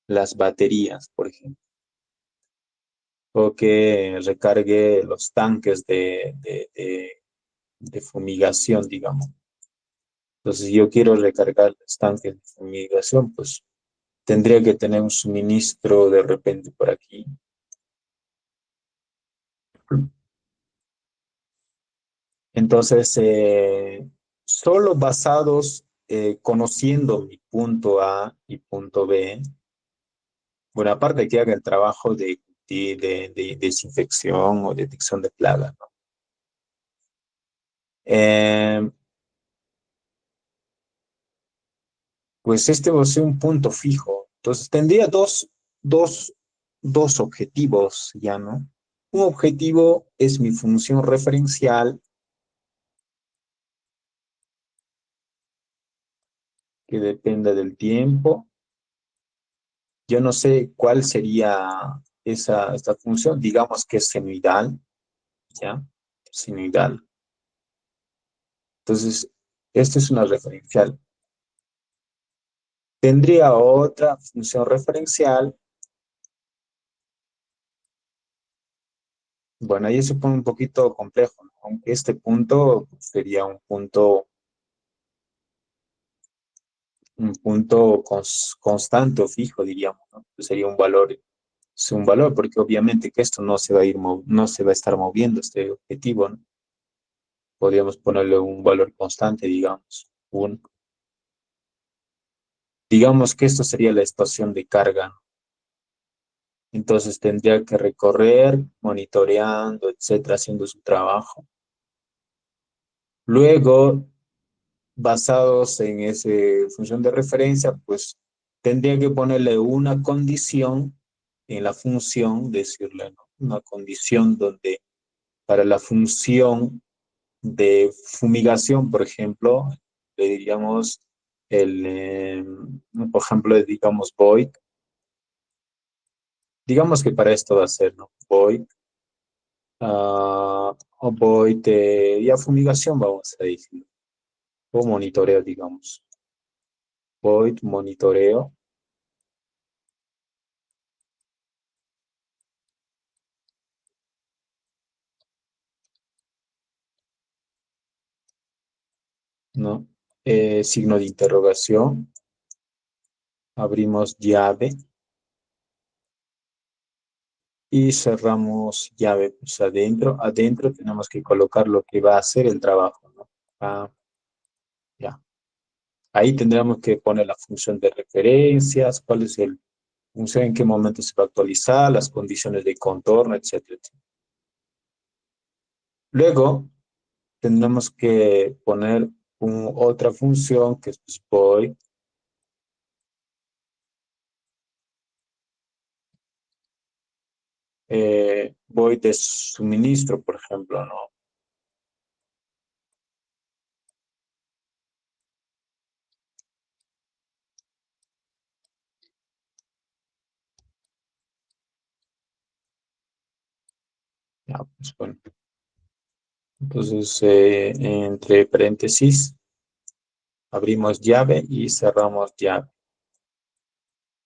las baterías, por ejemplo, o que recargue los tanques de fumigación, digamos. Entonces, si yo quiero recargar los tanques de fumigación, pues tendría que tener un suministro de repente por aquí. Entonces, solo basados, conociendo mi punto A y punto B, bueno, aparte que haga el trabajo de desinfección o detección de plagas, ¿no? Eh, pues este va a ser un punto fijo. Entonces, tendría dos, dos objetivos ya, ¿no? Un objetivo es mi función referencial que dependa del tiempo. Yo no sé cuál sería esta función, digamos que es senoidal, ¿ya? Senoidal. Entonces, esta es una referencial. Tendría otra función referencial. Bueno, ahí se pone un poquito complejo, ¿no? Aunque este punto sería un punto constante o fijo, diríamos, ¿no? Sería es un valor, porque obviamente que esto no se va a no se va a estar moviendo este objetivo, ¿no? Podríamos ponerle un valor constante, digamos. Digamos que esto sería la estación de carga, ¿no? Entonces tendría que recorrer, monitoreando, etcétera, haciendo su trabajo. Luego, basados en esa función de referencia, pues tendría que ponerle una condición en la función, decirle, ¿no? Una condición donde para la función de fumigación, por ejemplo, le diríamos por ejemplo, le digamos void. Digamos que para esto va a ser, ¿no? Void. o void de ya fumigación, vamos a decir, o monitoreo, digamos. Void monitoreo. ¿No? Signo de interrogación. Abrimos llave y cerramos llave. Pues adentro tenemos que colocar lo que va a hacer el trabajo, ¿no? Ah, ya. Ahí tendremos que poner la función de referencias, cuál es el función, en qué momento se va a actualizar, las condiciones de contorno, etcétera, etcétera. Luego tendremos que poner otra función que es pues, voy de suministro, por ejemplo, ¿no? Ya, pues bueno. Entonces, entre paréntesis, abrimos llave y cerramos llave.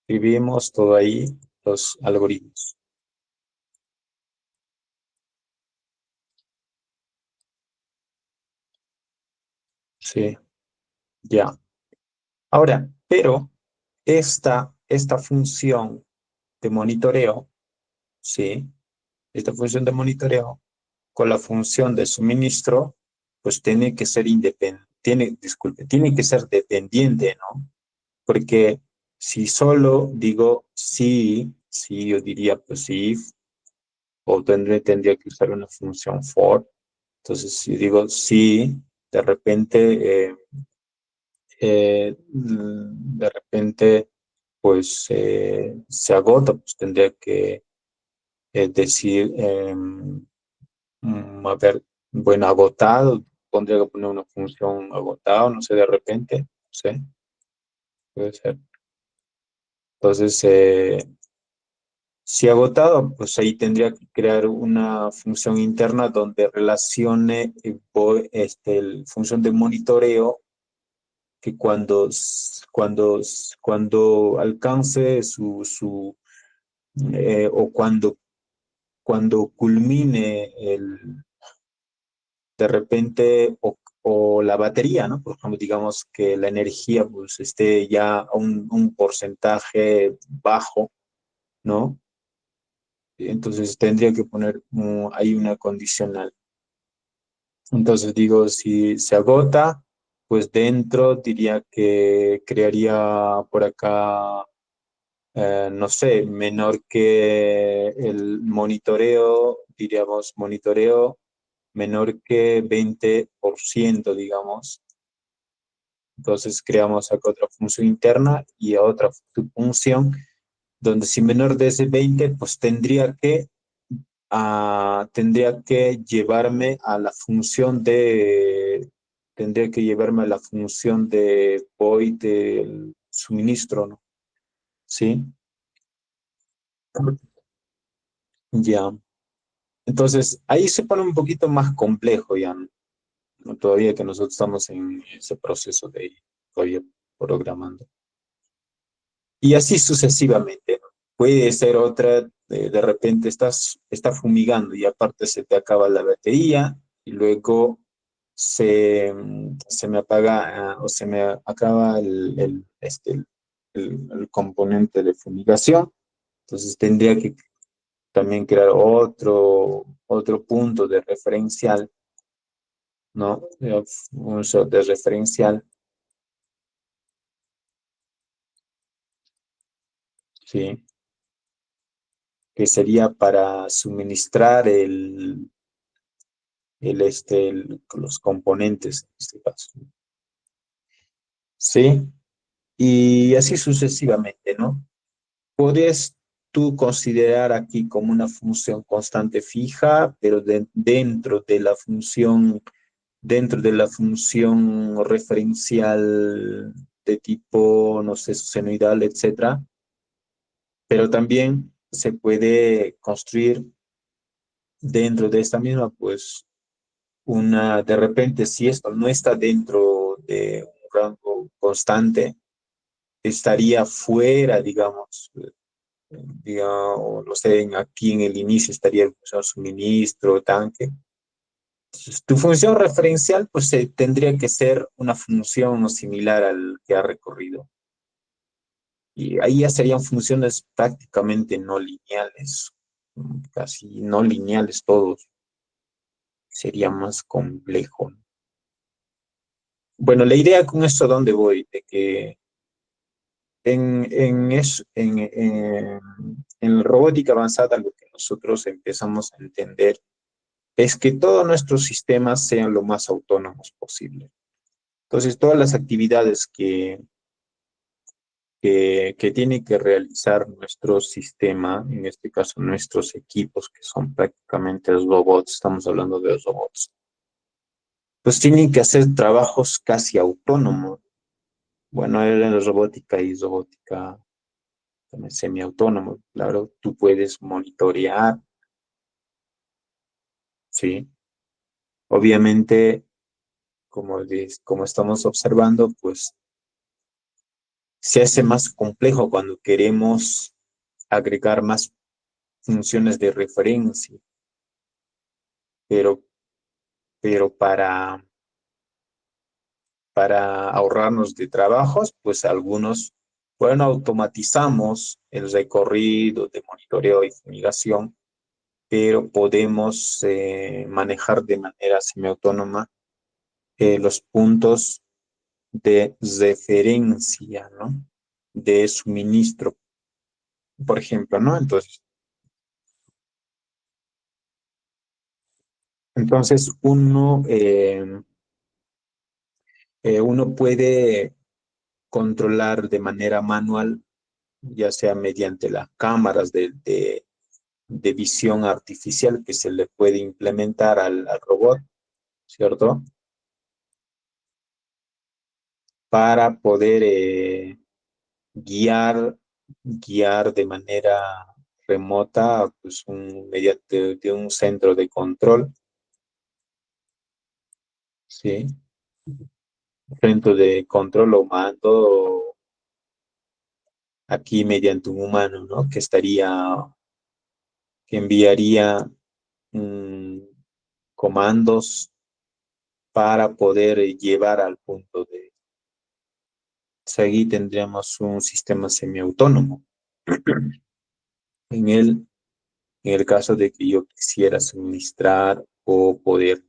Escribimos todo ahí, los algoritmos. Sí, ya. Ahora, pero esta función de monitoreo, sí, esta función de monitoreo con la función de suministro, pues tiene que ser independiente, tiene que ser dependiente, ¿no? Porque si solo digo sí, yo diría pues if, o tendría que usar una función for. Entonces, si digo sí, de repente, de repente, pues se agota, pues tendría que decir, a ver, bueno, agotado, pondría que poner una función agotado, no sé, de repente, no sé, puede ser. Entonces, si agotado, pues ahí tendría que crear una función interna donde relacione función de monitoreo que cuando alcance o cuando culmine de repente o la batería, ¿no? Por ejemplo, digamos que la energía pues esté ya a un porcentaje bajo, ¿no? Entonces tendría que poner ahí una condicional. Entonces digo, si se agota, pues dentro diría que crearía por acá, no sé, menor que el monitoreo, diríamos monitoreo menor que 20%, digamos. Entonces creamos acá otra función interna y otra función donde si menor de ese 20, pues tendría que llevarme a la función de void del suministro, ¿no? ¿Sí? Ya. Entonces, ahí se pone un poquito más complejo ya, ¿no? Todavía que nosotros estamos en ese proceso de todavía programando. Y así sucesivamente, ¿no? Puede ser otra, de repente está fumigando y aparte se te acaba la batería y luego se me apaga o se me acaba el componente de fumigación. Entonces tendría que también crear otro punto de referencial, ¿no? Un shot de referencial, ¿sí? Que sería para suministrar los componentes en este caso. ¿Sí? Y así sucesivamente, ¿no? Podrías tú considerar aquí como una función constante fija, pero dentro de la función referencial de tipo, no sé, senoidal, etcétera, pero también se puede construir dentro de esta misma, pues, de repente, si esto no está dentro de un rango constante, estaría fuera, digamos, o no sé, aquí en el inicio estaría el suministro, tanque. Entonces, tu función referencial, pues tendría que ser una función similar al que ha recorrido. Y ahí ya serían funciones prácticamente no lineales, casi no lineales todos. Sería más complejo. Bueno, la idea con esto, ¿a dónde voy? De que en robótica avanzada lo que nosotros empezamos a entender es que todos nuestros sistemas sean lo más autónomos posible. Entonces, todas las actividades que tiene que realizar nuestro sistema, en este caso nuestros equipos, que son prácticamente los robots, estamos hablando de los robots, pues tienen que hacer trabajos casi autónomos. Bueno, en la robótica y robótica también semiautónomo, claro, tú puedes monitorear, ¿sí? Obviamente, como estamos observando, pues se hace más complejo cuando queremos agregar más funciones de referencia, pero, pero para ahorrarnos de trabajos, pues algunos, bueno, automatizamos el recorrido de monitoreo y fumigación, pero podemos manejar de manera semiautónoma los puntos de referencia, ¿no? De suministro, por ejemplo, ¿no? Entonces uno puede controlar de manera manual, ya sea mediante las cámaras de visión artificial que se le puede implementar al robot, ¿cierto? Para poder guiar, guiar de manera remota, pues mediante de un centro de control, ¿sí? Centro de control o mando aquí mediante un humano, ¿no? Que enviaría mm, comandos para poder llevar al punto de seguir, tendríamos un sistema semiautónomo. En en el caso de que yo quisiera suministrar o poder,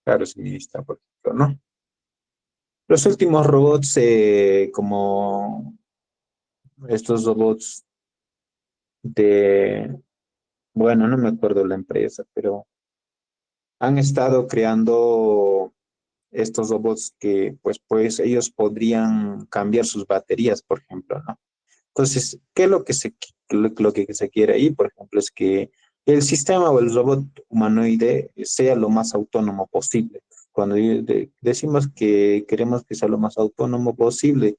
claro, suministrar, por ejemplo, ¿no? Los últimos robots, como estos robots de, bueno, no me acuerdo la empresa, pero han estado creando estos robots que, pues ellos podrían cambiar sus baterías, por ejemplo, ¿no? Entonces, ¿qué es lo que se quiere ahí? Por ejemplo, es que el sistema o el robot humanoide sea lo más autónomo posible. Cuando decimos que queremos que sea lo más autónomo posible,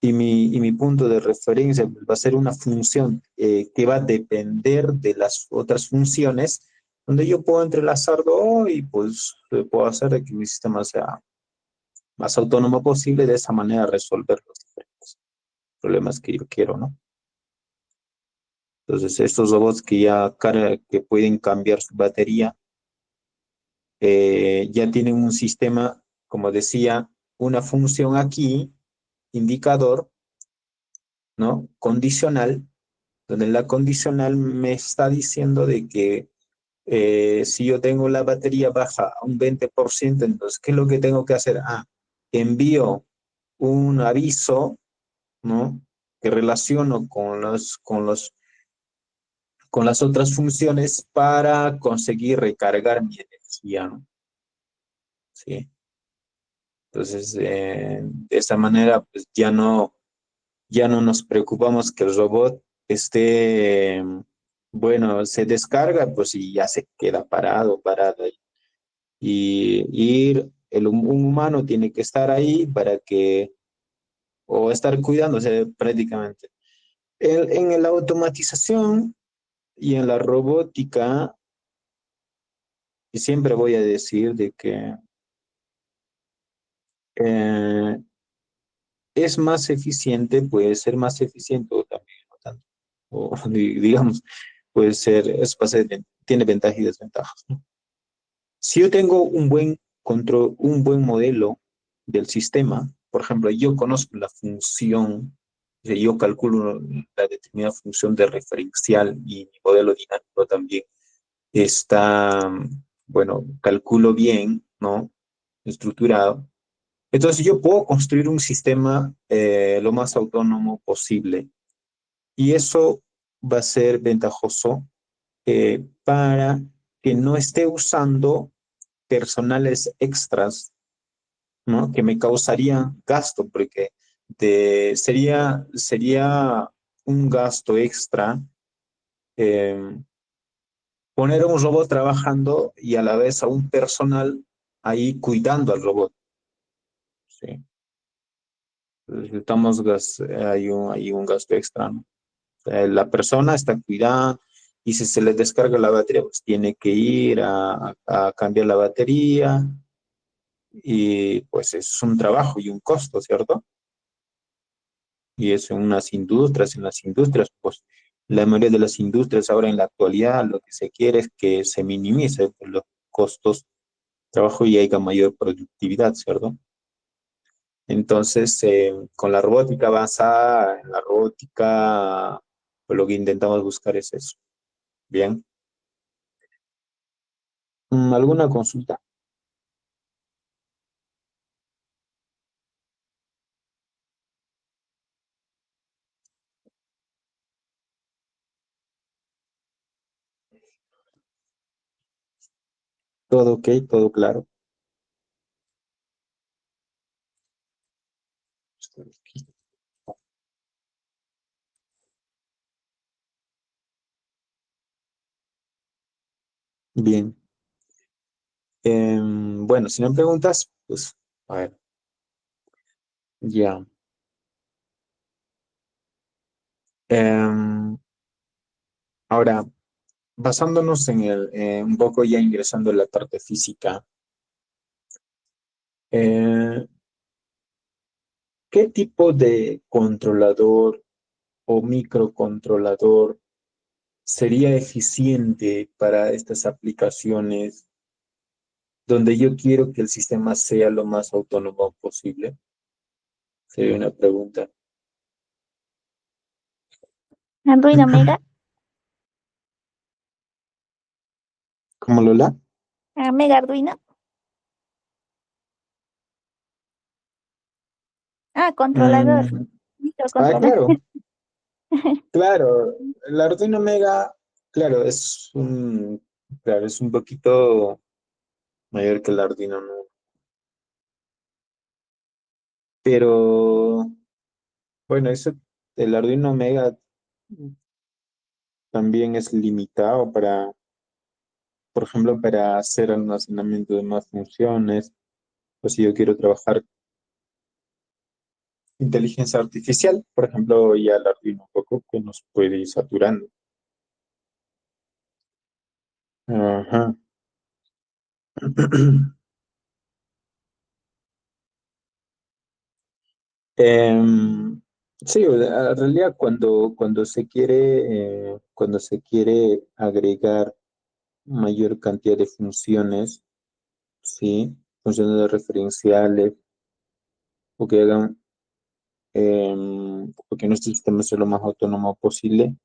y mi punto de referencia va a ser una función que va a depender de las otras funciones, donde yo puedo entrelazar dos y pues puedo hacer de que mi sistema sea más autónomo posible, de esa manera resolver los diferentes problemas que yo quiero, ¿no? Entonces, estos robots que pueden cambiar su batería, ya tienen un sistema, como decía, una función aquí, indicador, ¿no? Condicional, donde la condicional me está diciendo de que si yo tengo la batería baja a un 20%, entonces, ¿qué es lo que tengo que hacer? Envío un aviso, ¿no? Que relaciono con las otras funciones para conseguir recargar mi energía, ¿no? Sí. Entonces, de esa manera, pues ya no nos preocupamos que el robot esté, bueno, se descarga, pues y ya se queda parado. Un humano tiene que estar ahí para o estar cuidándose prácticamente. En la automatización y en la robótica, y siempre voy a decir de que eh, es más eficiente, puede ser más eficiente o también no tanto. O digamos, puede ser, tiene ventajas y desventajas, ¿no? Si yo tengo un buen control, un buen modelo del sistema, por ejemplo, yo conozco la función, yo calculo la determinada función de referencial y mi modelo dinámico también está, bueno, calculo bien, ¿no? Estructurado. Entonces yo puedo construir un sistema lo más autónomo posible y eso va a ser ventajoso para que no esté usando personales extras, ¿no? Que me causarían gasto, porque sería un gasto extra eh, poner a un robot trabajando y a la vez a un personal ahí cuidando al robot, ¿sí? Hay un gasto extra, ¿no? La persona está cuidada y si se le descarga la batería, pues tiene que ir a cambiar la batería y pues es un trabajo y un costo, ¿cierto? Y eso en las industrias, pues la mayoría de las industrias ahora en la actualidad lo que se quiere es que se minimice pues, los costos de trabajo y haya mayor productividad, ¿cierto? Entonces, con la robótica avanzada, en la robótica, pues lo que intentamos buscar es eso. Bien. ¿Alguna consulta? ¿Todo ok? ¿Todo claro? Bien. Bueno, si no me preguntas, pues, a ver, ya. Em, Ahora, basándonos un poco ya ingresando en la parte física, eh, ¿qué tipo de controlador o microcontrolador sería eficiente para estas aplicaciones donde yo quiero que el sistema sea lo más autónomo posible? Sería una pregunta. Arduino Mega, ¿Cómo, Lola? Mega Arduino. Ah, controlador, Mm, microcontrolador. claro, claro. El Arduino Mega, claro, es un poquito mayor que el Arduino, ¿no? Pero bueno, el Arduino Mega también es limitado por ejemplo, para hacer almacenamiento de más funciones. Pues si yo quiero trabajar inteligencia artificial, por ejemplo, ya el Arduino un poco que nos puede ir saturando. Ajá. Em, sí, en realidad cuando se quiere agregar mayor cantidad de funciones, sí, funciones referenciales, o que hagan, o que nuestro sistema sea lo más autónomo posible,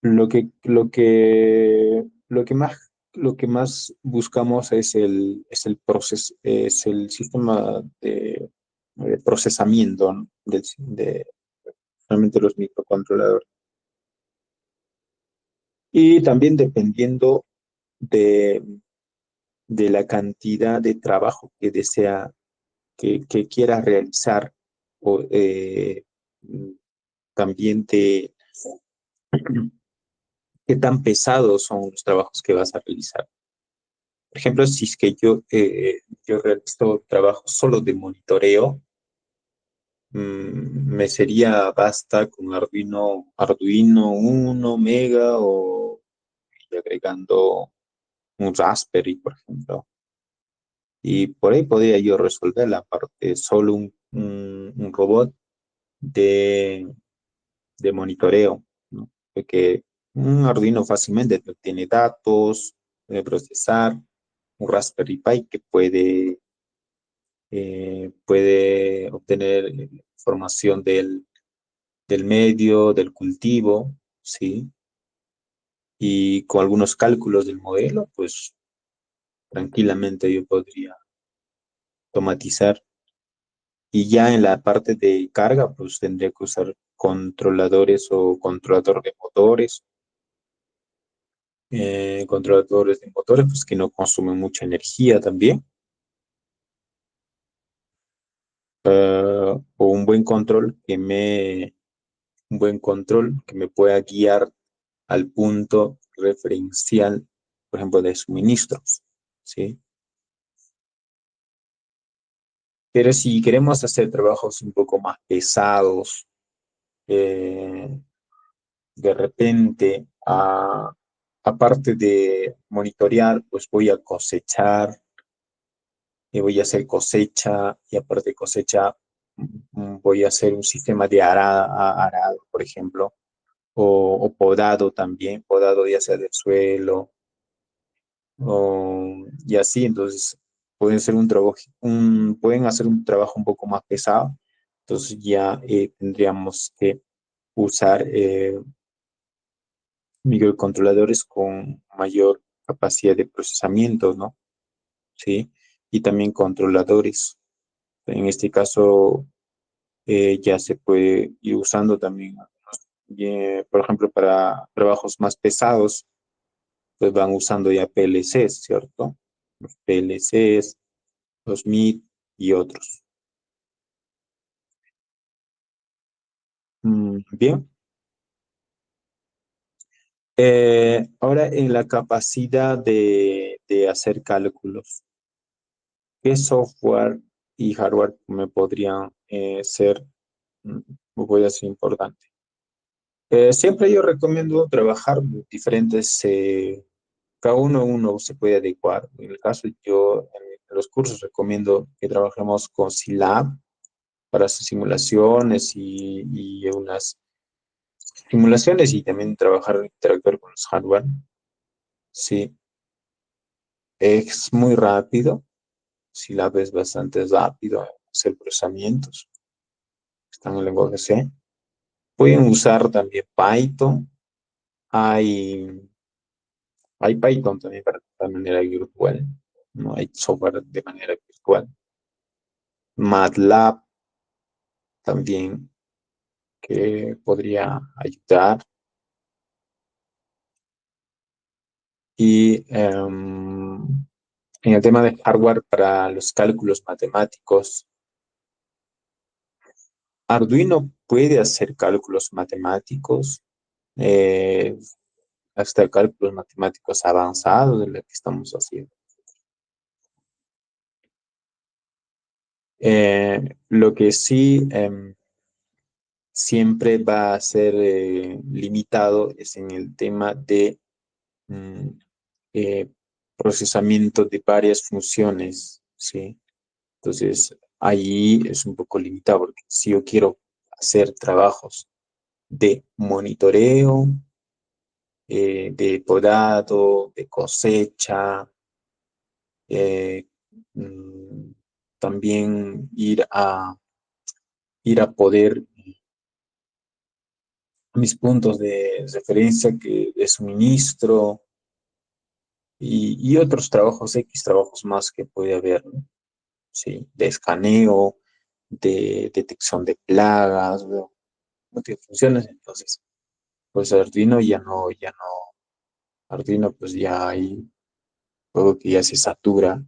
lo que más buscamos es el sistema de procesamiento, ¿no? De realmente los microcontroladores. Y también dependiendo de, de la cantidad de trabajo que desea, que quiera realizar, o también de qué tan pesados son los trabajos que vas a realizar. Por ejemplo, si es que yo realizo trabajo solo de monitoreo, me sería basta con Arduino uno Mega y agregando un Raspberry, por ejemplo. Y por ahí podría yo resolver la parte, solo un robot de, de monitoreo, ¿no? Porque un Arduino fácilmente tiene datos, puede procesar, un Raspberry Pi que puede obtener información del medio, del cultivo, ¿sí? Y con algunos cálculos del modelo, pues tranquilamente yo podría automatizar. Y ya en la parte de carga, pues tendría que usar controladores o controladores de motores, pues que no consumen mucha energía también, o un buen control que me pueda guiar al punto referencial, por ejemplo, de suministros, ¿sí? Pero si queremos hacer trabajos un poco más pesados, eh, de repente, aparte de monitorear, pues voy a cosechar, voy a hacer cosecha y aparte de cosecha voy a hacer un sistema de arado, por ejemplo, o podado también, podado ya sea del suelo, y así, entonces pueden hacer un trabajo un poco más pesado, entonces ya tendríamos que usar microcontroladores con mayor capacidad de procesamiento, ¿no? Sí, y también controladores. En este caso, ya se puede ir usando también, por ejemplo, para trabajos más pesados, pues van usando ya PLCs, ¿cierto? Los PLCs, los MIT y otros. Bien. Ahora en la capacidad de hacer cálculos, ¿qué software y hardware me podrían ser, mm, voy a ser importante? Siempre yo recomiendo trabajar diferentes, cada uno se puede adecuar. En el caso yo, en los cursos recomiendo que trabajemos con Scilab para sus simulaciones y unas simulaciones y también interactuar con los hardware. Sí, es muy rápido. Scilab es bastante rápido hacer procesamientos. Está en el lenguaje C. Pueden usar también Python. Hay, hay Python también para de manera virtual. No hay software de manera virtual. MATLAB también que podría ayudar. Y en el tema de hardware para los cálculos matemáticos, Arduino puede hacer cálculos matemáticos, eh, hasta cálculos matemáticos avanzados de lo que estamos haciendo. Lo que sí siempre va a ser limitado es en el tema de mm, eh, procesamiento de varias funciones, ¿sí? Entonces, ahí es un poco limitado porque si yo quiero hacer trabajos de monitoreo, de podado, de cosecha, eh, mm, también ir a poder mis puntos de referencia de suministro y otros trabajos X, trabajos más que puede haber, ¿no? Sí, de escaneo, de detección de plagas, de múltiples funciones. Entonces, pues Arduino pues ya hay juego que ya se satura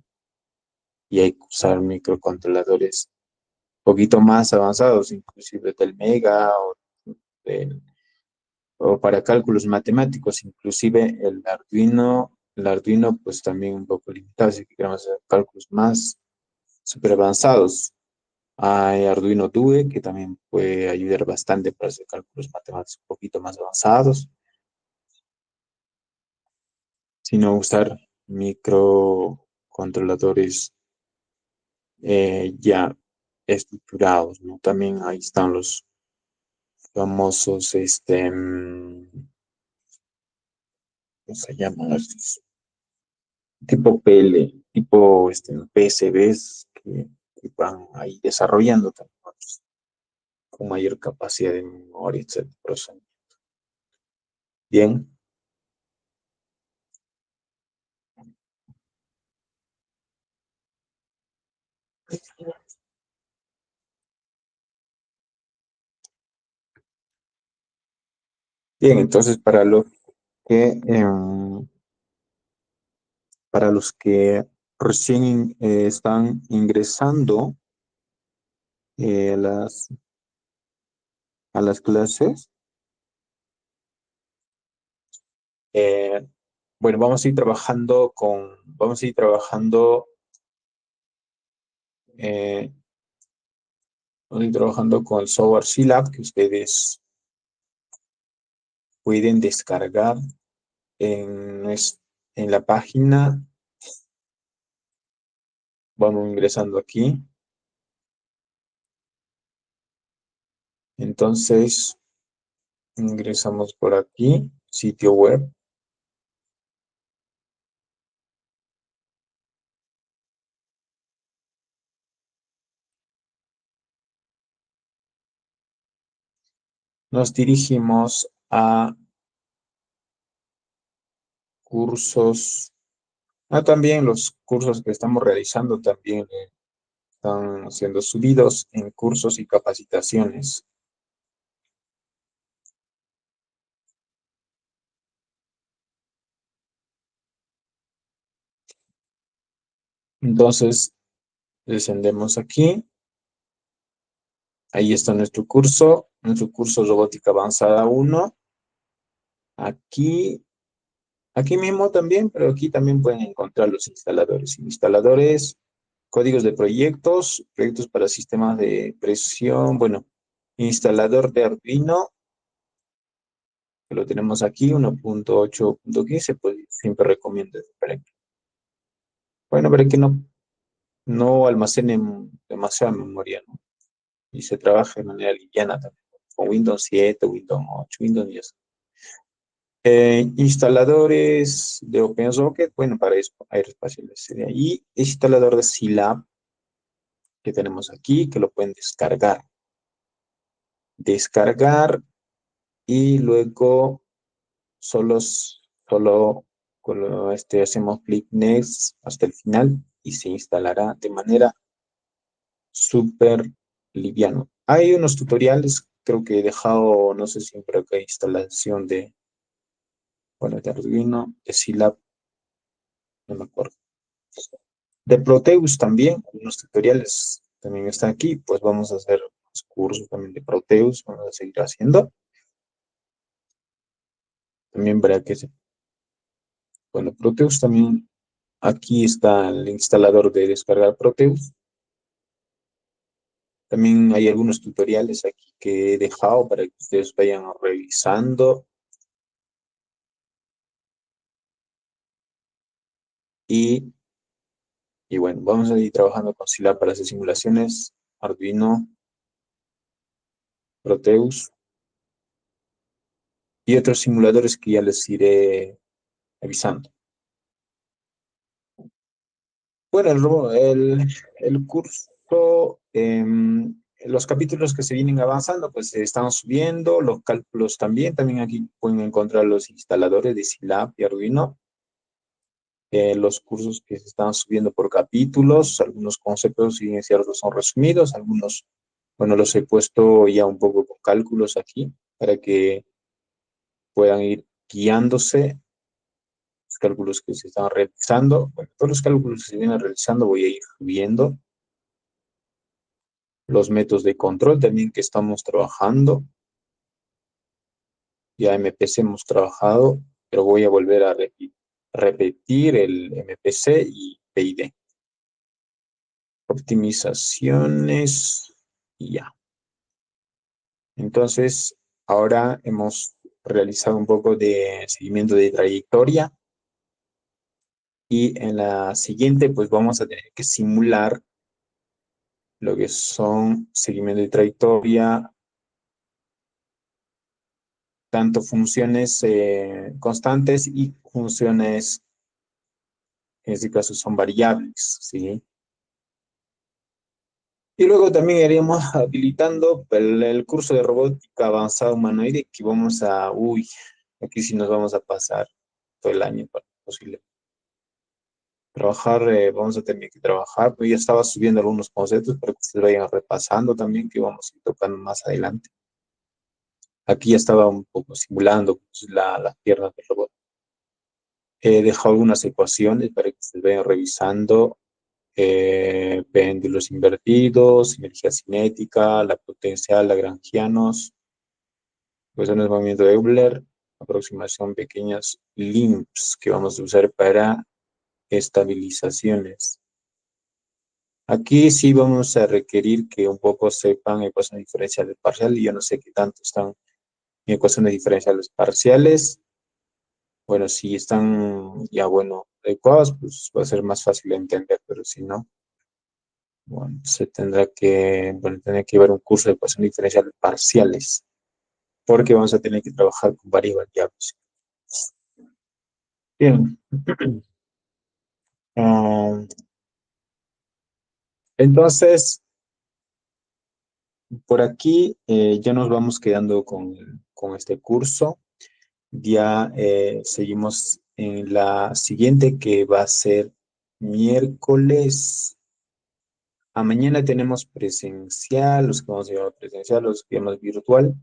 y hay que usar microcontroladores un poquito más avanzados, inclusive del Mega del- o para cálculos matemáticos, inclusive el Arduino pues también un poco limitado, si queremos hacer cálculos más super avanzados. Hay Arduino Due, que también puede ayudar bastante para hacer cálculos matemáticos un poquito más avanzados. sino usar microcontroladores ya estructurados, ¿no? También ahí están los famosos, ¿cómo se llaman estos? Tipo tipo PCBs que van ahí desarrollando también otros con mayor capacidad de memoria, etcétera. Bien. Bien, entonces que para los que recién están ingresando a a las clases, eh, bueno, vamos a ir trabajando, eh, vamos a ir trabajando con el software Scilab que ustedes pueden descargar en la página. Vamos ingresando aquí. Entonces, ingresamos por aquí, sitio web. Nos dirigimos a cursos. También los cursos que estamos realizando también están siendo subidos en cursos y capacitaciones. Entonces, descendemos aquí. Ahí está nuestro curso Robótica Avanzada 1. Aquí, aquí mismo también, pero aquí también pueden encontrar los instaladores. Instaladores, códigos de proyectos, proyectos para sistemas de presión, bueno, instalador de Arduino, que lo tenemos aquí, 1.8.15, pues siempre recomiendo para que no almacenen demasiada memoria, ¿no? Y se trabaje de manera liviana también, con Windows 7, Windows 8, Windows 10. Instaladores de OpenSocket, bueno, para eso, Aerospatial sería. Y instalador de Scilab que tenemos aquí, que lo pueden descargar. Descargar y luego solo, solo hacemos clic next hasta el final y se instalará de manera súper liviano. Hay unos tutoriales, creo que he dejado, no sé si por acá instalación bueno, de Arduino, de Scilab, no me acuerdo. De Proteus también, unos tutoriales también están aquí, pues vamos a hacer los cursos también de Proteus, vamos a seguir haciendo. También verá que, bueno, Proteus también, aquí está el instalador de descargar Proteus. También hay algunos tutoriales aquí que he dejado para que ustedes vayan revisando. Y, y bueno, vamos a ir trabajando con Scilab para hacer simulaciones, Arduino, Proteus y otros simuladores que ya les iré avisando. Bueno, el curso, los capítulos que se vienen avanzando, pues se están subiendo, los cálculos también. También aquí pueden encontrar los instaladores de Scilab y Arduino. Los cursos que se están subiendo por capítulos, algunos conceptos, si bien es cierto, son resumidos, algunos, bueno, los he puesto ya un poco con cálculos aquí para que puedan ir guiándose los cálculos que se están realizando. Bueno, todos los cálculos que se vienen realizando voy a ir viendo los métodos de control también que estamos trabajando. Ya MPC hemos trabajado, pero voy a volver a repetir el MPC y PID. Optimizaciones y ya. Entonces, ahora hemos realizado un poco de seguimiento de trayectoria. Y en la siguiente, pues vamos a tener que simular lo que son seguimiento de trayectoria, tanto funciones constantes y funciones, en este caso son variables, ¿sí? Y luego también iríamos habilitando el curso de robótica avanzada humanoide que vamos a, aquí sí nos vamos a pasar todo el año para posible. Trabajar, vamos a tener que trabajar, pero ya estaba subiendo algunos conceptos para que ustedes vayan repasando también, que vamos a ir tocando más adelante. Aquí ya estaba un poco simulando pues, las piernas del robot. He dejado algunas ecuaciones para que ustedes vayan revisando. Péndulos invertidos, energía cinética, la potencial, Lagrangianos, ecuaciones de movimiento de Euler, aproximación pequeñas LIMPs que vamos a usar para estabilizaciones. Aquí sí vamos a requerir que un poco sepan ecuaciones diferenciales parciales. Yo no sé qué tanto están en ecuaciones diferenciales parciales. Bueno, si están ya, bueno, adecuadas, pues va a ser más fácil de entender, pero si no, bueno, se tendrá que, bueno, tener que llevar un curso de ecuaciones diferenciales parciales, porque vamos a tener que trabajar con varias variables. Bien. Ah, entonces, por aquí ya nos vamos quedando con este curso. Ya seguimos en la siguiente que va a ser miércoles. Mañana tenemos presencial, los que vamos a llevar presencial, los que llevamos virtual.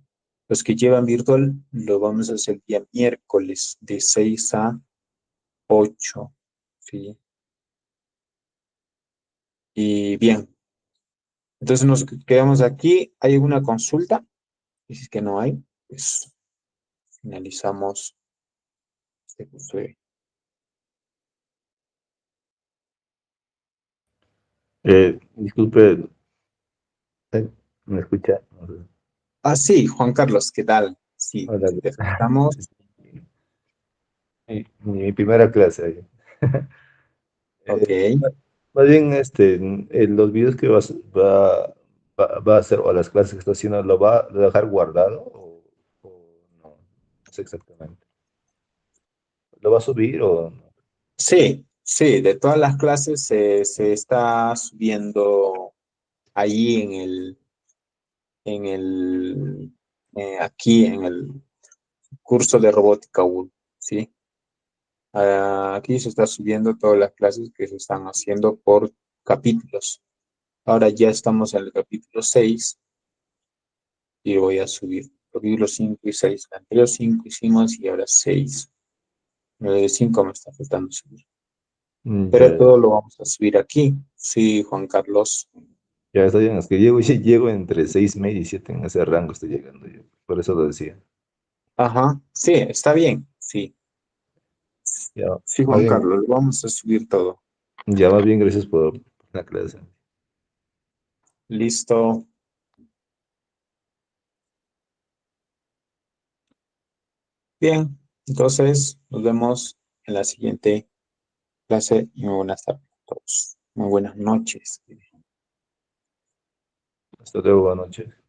Los que llevan virtual lo vamos a hacer el día miércoles de 6 a 8. ¿Sí? Y bien, entonces nos quedamos aquí. ¿Hay alguna consulta? Y si es que no hay, pues finalizamos este curso de hoy. Disculpe, ¿me escucha? No sé. Sí, Juan Carlos, ¿qué tal? Sí, Hola. te escuchamos. Mi primera clase ahí. Ok. Eh, Más bien, los videos que va a hacer o las clases que está haciendo, ¿lo va a dejar guardado o no? No sé exactamente. ¿Lo va a subir o no? Sí, sí, de todas las clases se está subiendo ahí aquí en el curso de robótica 1, ¿sí? Aquí se está subiendo todas las clases que se están haciendo por capítulos. Ahora ya estamos en el capítulo 6 y voy a subir capítulo 5 y 6. El anterior 5 hicimos y ahora 6. El 5 me está faltando subir. Pero Ya, todo lo vamos a subir aquí. Sí, Juan Carlos. ya está bien, es que llego entre 6 media y 7 en ese rango estoy llegando yo. Por eso lo decía. Ajá, sí, está bien. Sí, Ya, sí, más Juan bien, Carlos, vamos a subir todo. ya más bien, gracias por la clase. Listo. Bien, entonces nos vemos en la siguiente clase y muy buenas tardes a todos. Muy buenas noches. Hasta luego, buenas noches.